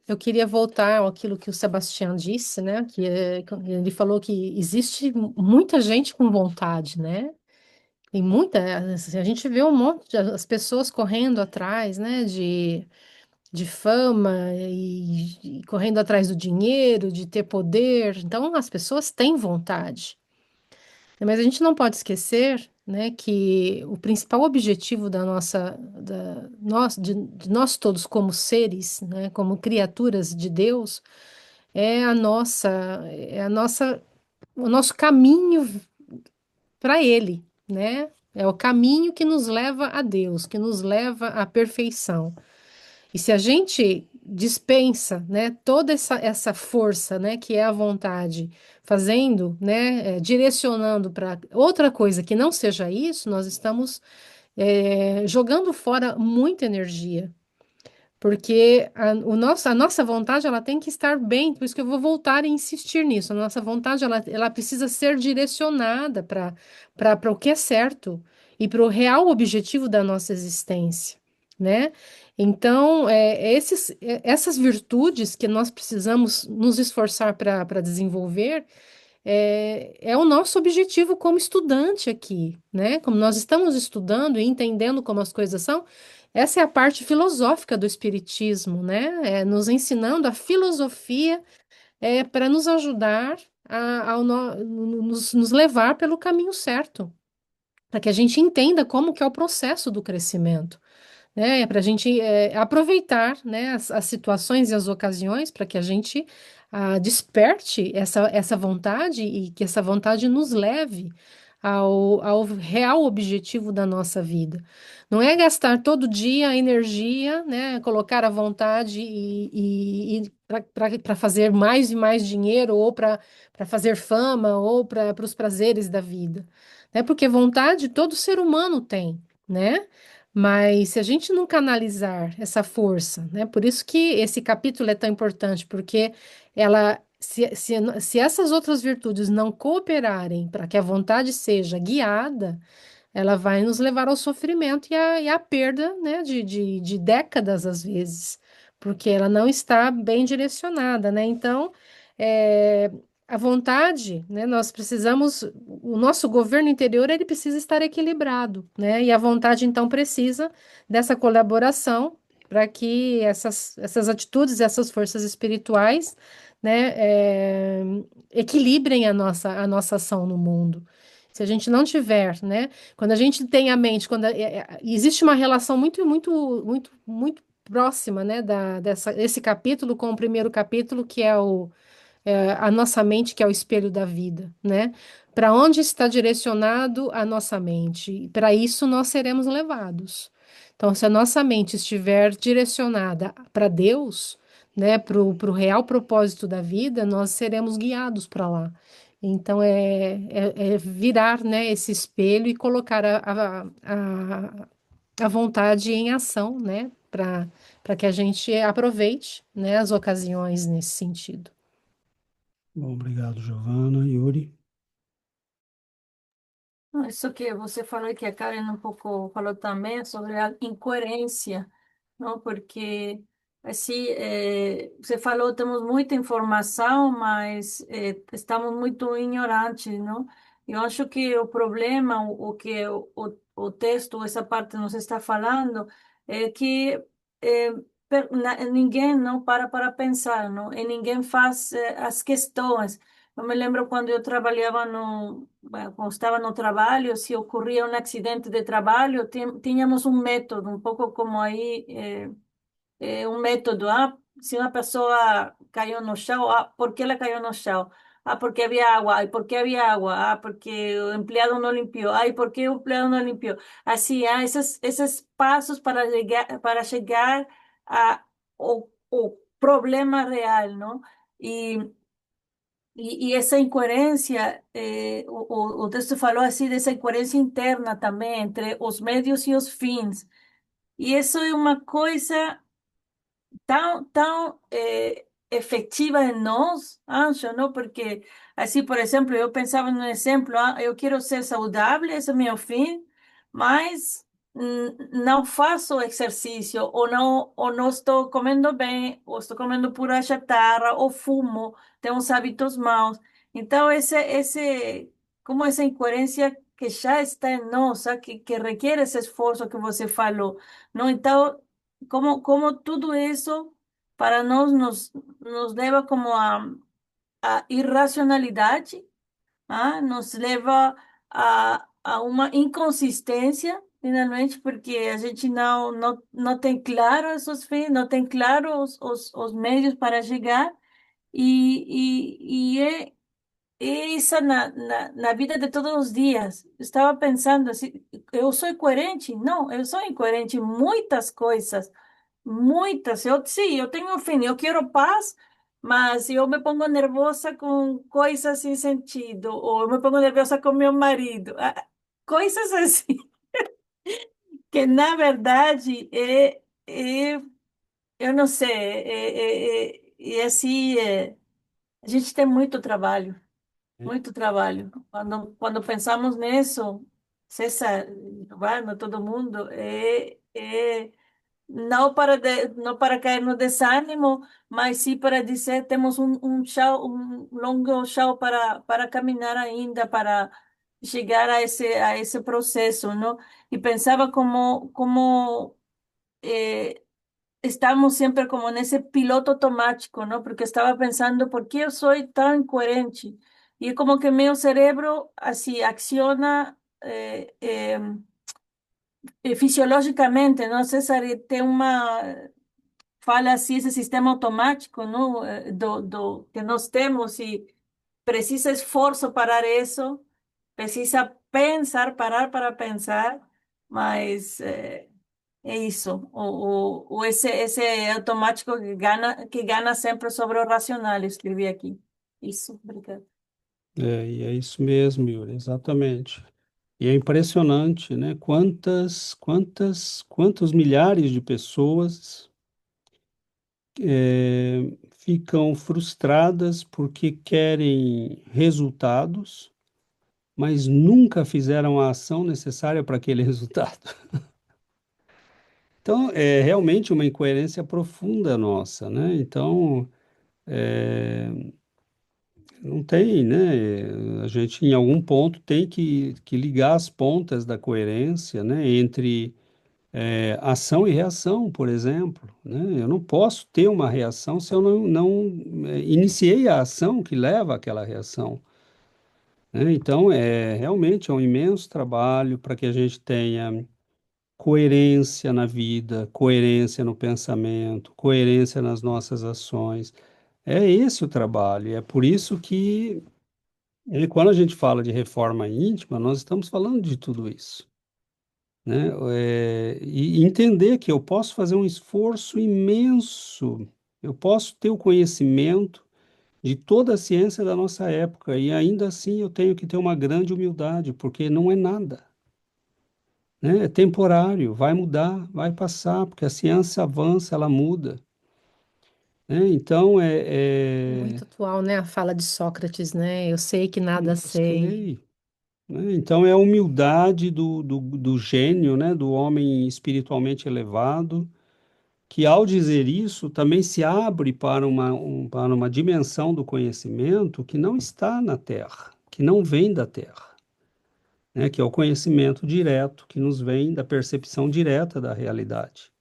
Eu queria voltar àquilo que o Sebastião disse, né? Ele falou que existe muita gente com vontade, né? Tem muita, a gente vê um monte de as pessoas correndo atrás, né? De fama e correndo atrás do dinheiro, de ter poder. Então, as pessoas têm vontade. Mas a gente não pode esquecer, né, que o principal objetivo de nós todos como seres, né, como criaturas de Deus, o nosso caminho para Ele, né? É o caminho que nos leva a Deus, que nos leva à perfeição. E se a gente dispensa, né, toda essa força, né, que é a vontade, fazendo, né, direcionando para outra coisa que não seja isso, nós estamos jogando fora muita energia. Porque a nossa vontade ela tem que estar bem, por isso que eu vou voltar a insistir nisso. A nossa vontade ela precisa ser direcionada para o que é certo e para o real objetivo da nossa existência, né? Então, essas virtudes que nós precisamos nos esforçar para desenvolver é o nosso objetivo como estudante aqui, né? Como nós estamos estudando e entendendo como as coisas são, essa é a parte filosófica do Espiritismo, né? É nos ensinando a filosofia para nos ajudar nos levar pelo caminho certo, para que a gente entenda como que é o processo do crescimento, né? Para a gente aproveitar, né, as situações e as ocasiões para que a gente desperte essa vontade e que essa vontade nos leve ao real objetivo da nossa vida. Não é gastar todo dia a energia, né, colocar a vontade e para fazer mais e mais dinheiro ou para fazer fama ou para os prazeres da vida, né? Porque vontade todo ser humano tem, né? Mas se a gente não canalizar essa força, né? Por isso que esse capítulo é tão importante, porque se essas outras virtudes não cooperarem para que a vontade seja guiada, ela vai nos levar ao sofrimento e à perda, né, de décadas, às vezes, porque ela não está bem direcionada, né? Então, é, a vontade, né, nós precisamos, o nosso governo interior, ele precisa estar equilibrado, né? E a vontade, então, precisa dessa colaboração para que essas atitudes, essas forças espirituais, né, equilibrem a nossa ação no mundo. Se a gente não tiver, né? Quando a gente tem a mente, existe uma relação muito, muito, muito, muito próxima, né, desse capítulo com o primeiro capítulo, que é a nossa mente, que é o espelho da vida, né? Para onde está direcionado a nossa mente? Para isso nós seremos levados. Então, se a nossa mente estiver direcionada para Deus, né, para o real propósito da vida, nós seremos guiados para lá. Então, é virar, né, esse espelho e colocar a vontade em ação, né, para que a gente aproveite, né, as ocasiões nesse sentido. Bom, obrigado, Giovana. Yuri. Isso que você falou e que a Karen um pouco falou também sobre a incoerência, não? Porque assim, você falou, temos muita informação, mas estamos muito ignorantes, não? Eu acho que o problema, o que o texto, essa parte nos está falando, é que eh, ninguém não para pensar, não? E ninguém faz as questões. Eu me lembro quando eu trabalhava quando estava no trabalho, se ocorria um acidente de trabalho, tínhamos um método, um pouco como aí, um método. Se uma pessoa caiu no chão, por que ela caiu no chão? Porque havia água. E por que havia água? Porque o empregado não limpiou. E por que o empregado não limpiou? Assim, esses passos para chegar o problema real, não? E, e essa incoerência, o texto falou assim dessa incoerência interna também entre os meios e os fins. E isso é uma coisa tão efetiva em nós, acho, não? Porque, assim, por exemplo, eu pensava num exemplo, eu quero ser saudável, esse é o meu fim, mas não faço exercício, ou não estou comendo bem, ou estou comendo pura chatarra, ou fumo, tenho uns hábitos maus. Então, como essa incoerência que já está em nós, sabe? Que requer esse esforço que você falou, não? Então, como tudo isso para nós nos leva como a irracionalidade, nos leva a uma inconsistência, finalmente, porque a gente não tem claro esses fins, não tem claro os meios para chegar, e isso na vida de todos os dias. Estava pensando assim, eu sou incoerente? Não, eu sou incoerente em muitas coisas. Muitas. Sim, eu tenho fim, eu quero paz, mas eu me pongo nervosa com coisas sem sentido, ou eu me pongo nervosa com meu marido. Coisas assim, que na verdade eu não sei, e assim, a gente tem muito trabalho. Muito trabalho. Quando pensamos nisso, César, Giovanna, todo mundo, não para cair no desânimo, mas sim para dizer temos um longo chão para caminhar ainda, para chegar a esse processo, não? E pensava como estamos sempre como nesse piloto automático, ¿no? Porque estaba pensando, ¿por qué yo soy tan incoherente? Y como que mi cerebro así acciona fisiológicamente, ¿no? César, tem fala assim, esse sistema automático, não? Que nós temos e precisa esforço para isso, precisa pensar, parar para pensar, mas é isso, esse automático que ganha sempre sobre o racional, eu escrevi aqui. Isso, obrigada. E é isso mesmo, Yuri, exatamente. E é impressionante, né? Quantos milhares de pessoas ficam frustradas porque querem resultados, mas nunca fizeram a ação necessária para aquele resultado. Então, é realmente uma incoerência profunda nossa, né? Então, é, não tem, né? A gente, em algum ponto, tem que ligar as pontas da coerência, né? Entre ação e reação, por exemplo, né? Eu não posso ter uma reação se eu não iniciei a ação que leva àquela reação, né? Então, realmente é um imenso trabalho para que a gente tenha coerência na vida, coerência no pensamento, coerência nas nossas ações. É esse o trabalho, e é por isso que, quando a gente fala de reforma íntima, nós estamos falando de tudo isso, né? E entender que eu posso fazer um esforço imenso, eu posso ter o conhecimento de toda a ciência da nossa época, e ainda assim eu tenho que ter uma grande humildade, porque não é nada, né? É temporário, vai mudar, vai passar, porque a ciência avança, ela muda, né? Então, Muito atual, né? A fala de Sócrates, né? Eu sei que nada sei. sei, né? Então, é a humildade do gênio, né? Do homem espiritualmente elevado, que ao dizer isso também se abre para uma dimensão do conhecimento que não está na Terra, que não vem da Terra, né? Que é o conhecimento direto, que nos vem da percepção direta da realidade.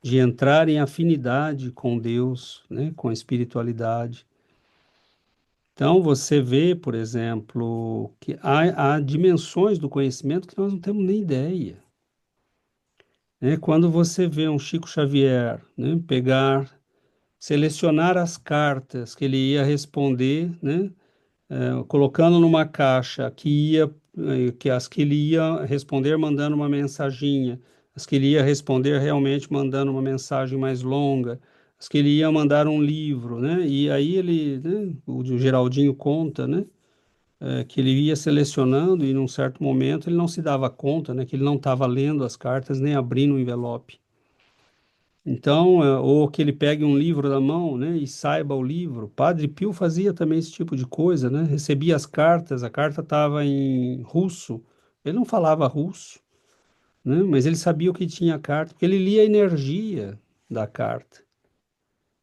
de entrar em afinidade com Deus, né, com a espiritualidade. Então, você vê, por exemplo, que há dimensões do conhecimento que nós não temos nem ideia, né? Quando você vê um Chico Xavier, né, pegar, selecionar as cartas que ele ia responder, né, colocando numa caixa que as que ele ia responder mandando uma mensaginha, as que ele ia responder realmente mandando uma mensagem mais longa, as que ele ia mandar um livro, né? E aí ele, né, o Geraldinho conta, né, que ele ia selecionando e num certo momento ele não se dava conta, né, que ele não estava lendo as cartas nem abrindo o envelope. Então, ou que ele pegue um livro na mão, né, e saiba o livro. Padre Pio fazia também esse tipo de coisa, né? Recebia as cartas, a carta estava em russo. Ele não falava russo, né? Mas ele sabia o que tinha a carta, porque ele lia a energia da carta,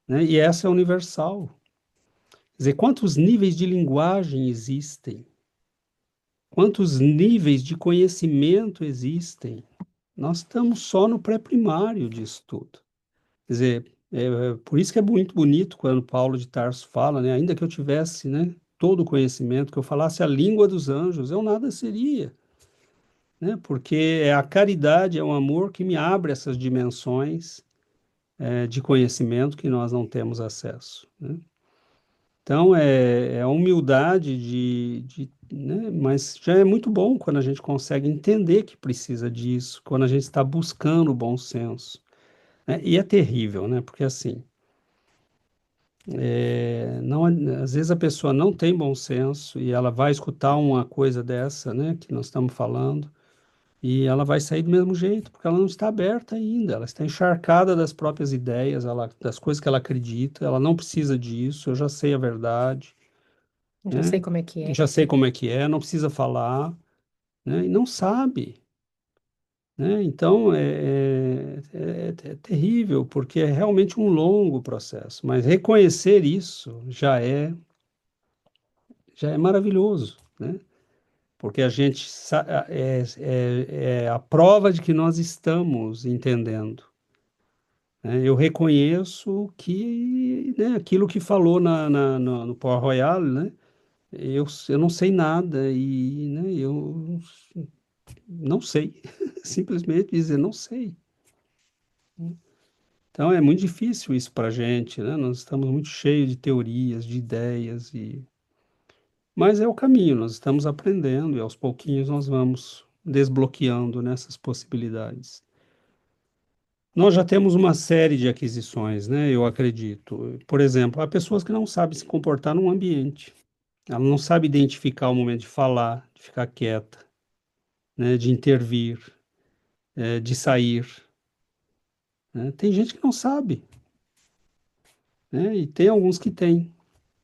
né? E essa é universal. Quer dizer, quantos níveis de linguagem existem? Quantos níveis de conhecimento existem? Nós estamos só no pré-primário disso tudo. Quer dizer, por isso que é muito bonito quando Paulo de Tarso fala, né? Ainda que eu tivesse, né, todo o conhecimento, que eu falasse a língua dos anjos, eu nada seria, né? Porque é a caridade, é o amor que me abre essas dimensões, de conhecimento que nós não temos acesso, né? Então, é a humildade né? Mas já é muito bom quando a gente consegue entender que precisa disso, quando a gente está buscando o bom senso, né? E é terrível, né? Porque assim, não, às vezes a pessoa não tem bom senso e ela vai escutar uma coisa dessa, né, que nós estamos falando, e ela vai sair do mesmo jeito, porque ela não está aberta ainda, ela está encharcada das próprias ideias, das coisas que ela acredita, ela não precisa disso, eu já sei a verdade, Já sei né, como é que é. já sei como é que é, não precisa falar, né, e não sabe, né, então é terrível, porque é realmente um longo processo, mas reconhecer isso já é maravilhoso, né? Porque a gente é a prova de que nós estamos entendendo, né? Eu reconheço que, né, aquilo que falou no Port Royal, né? Eu não sei nada e, né, eu não sei, simplesmente dizer não sei. Então é muito difícil isso para a gente, né? Nós estamos muito cheios de teorias, de ideias mas é o caminho, nós estamos aprendendo e aos pouquinhos nós vamos desbloqueando nessas possibilidades. Nós já temos uma série de aquisições, né? Eu acredito. Por exemplo, há pessoas que não sabem se comportar num ambiente. Ela não sabe identificar o momento de falar, de ficar quieta, né? De intervir, de sair, né? Tem gente que não sabe, né? E tem alguns que têm.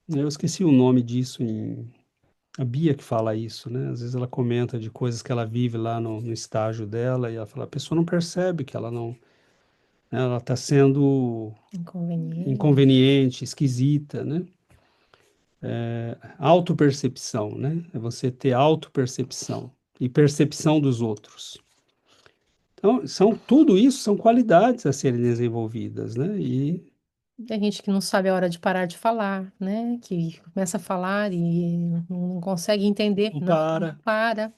Eu esqueci o nome disso a Bia que fala isso, né? Às vezes ela comenta de coisas que ela vive lá no estágio dela e ela fala, a pessoa não percebe que ela não, né, ela está sendo Inconveniente. inconveniente, esquisita, né? Autopercepção, né? É você ter autopercepção e percepção dos outros. Então, tudo isso são qualidades a serem desenvolvidas, né? E Tem gente que não sabe a hora de parar de falar, né? Que começa a falar e não consegue entender. não Não, para, para.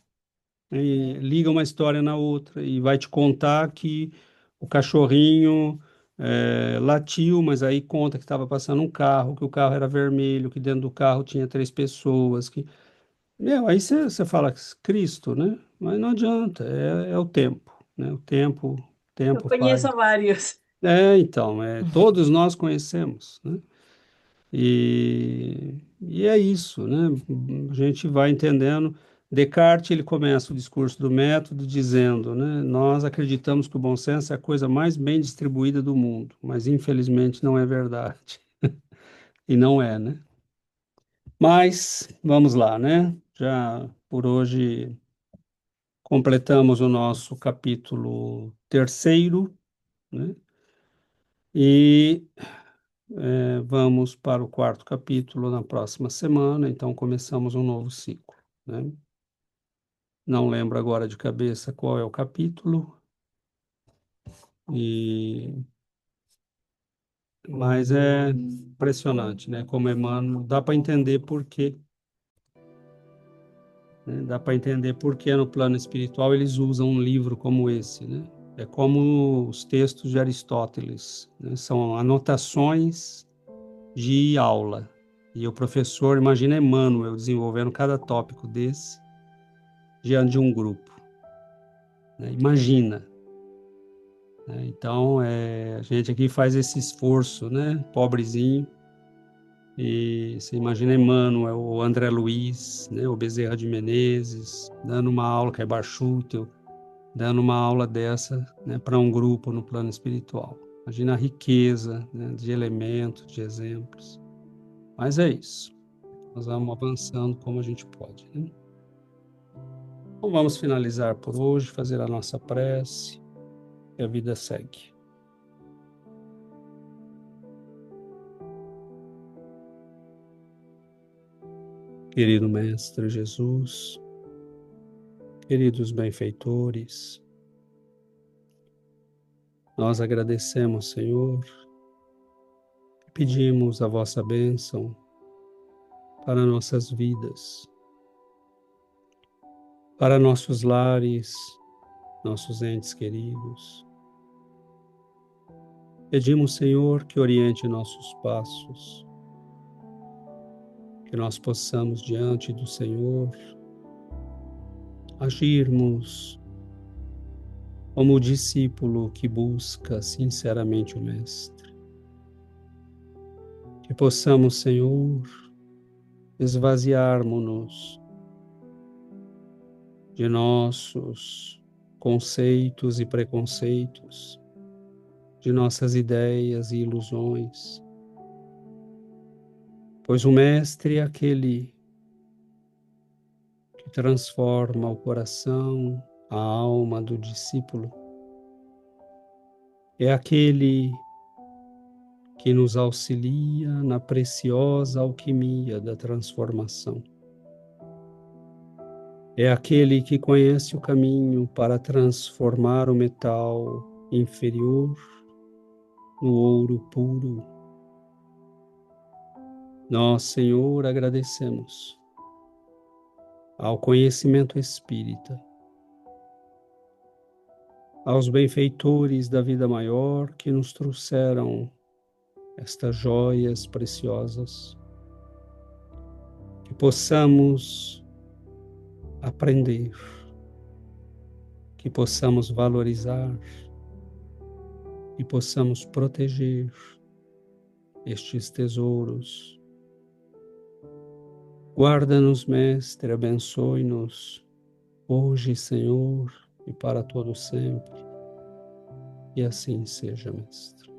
e liga uma história na outra e vai te contar que o cachorrinho latiu, mas aí conta que estava passando um carro, que o carro era vermelho, que dentro do carro tinha três pessoas, que... Meu, aí você fala Cristo, né? Mas não adianta, é o tempo, né? O Eu tempo faz. conheço vários. Então, todos nós conhecemos, né? E é isso, né? A gente vai entendendo. Descartes, ele começa o discurso do método dizendo, né? Nós acreditamos que o bom senso é a coisa mais bem distribuída do mundo, mas infelizmente não é verdade. E não é, né? Mas vamos lá, né? Já por hoje completamos o nosso capítulo terceiro, né? E vamos para o quarto capítulo na próxima semana, então começamos um novo ciclo, né? Não lembro agora de cabeça qual é o capítulo, e Mas é impressionante, né? Como Emmanuel, dá para entender por quê, né? Dá para entender por que no plano espiritual eles usam um livro como esse, né? É como os textos de Aristóteles, né? São anotações de aula. E o professor, imagina Emmanuel desenvolvendo cada tópico desse diante de um grupo, né? Imagina, né? Então, a gente aqui faz esse esforço, né? Pobrezinho. E você imagina Emmanuel, o André Luiz, né? O Bezerra de Menezes, dando uma aula, que é Barchútel, dando uma aula dessa, né? Para um grupo no plano espiritual. Imagina a riqueza, né? De elementos, de exemplos. Mas é isso. Nós vamos avançando como a gente pode, né? Então vamos finalizar por hoje, fazer a nossa prece e a vida segue. Querido Mestre Jesus, queridos benfeitores, nós agradecemos, Senhor, e pedimos a vossa bênção para nossas vidas, para nossos lares, nossos entes queridos. Pedimos, Senhor, que oriente nossos passos, que nós possamos, diante do Senhor, agirmos como o discípulo que busca sinceramente o Mestre. Que possamos, Senhor, esvaziarmos-nos de nossos conceitos e preconceitos, de nossas ideias e ilusões, pois o Mestre é aquele que transforma o coração, a alma do discípulo, é aquele que nos auxilia na preciosa alquimia da transformação. É aquele que conhece o caminho para transformar o metal inferior no ouro puro. Nós, Senhor, agradecemos ao conhecimento espírita, aos benfeitores da vida maior que nos trouxeram estas joias preciosas, que possamos aprender, que possamos valorizar e possamos proteger estes tesouros. Guarda-nos, Mestre, abençoe-nos hoje, Senhor, e para todo sempre. E assim seja, Mestre.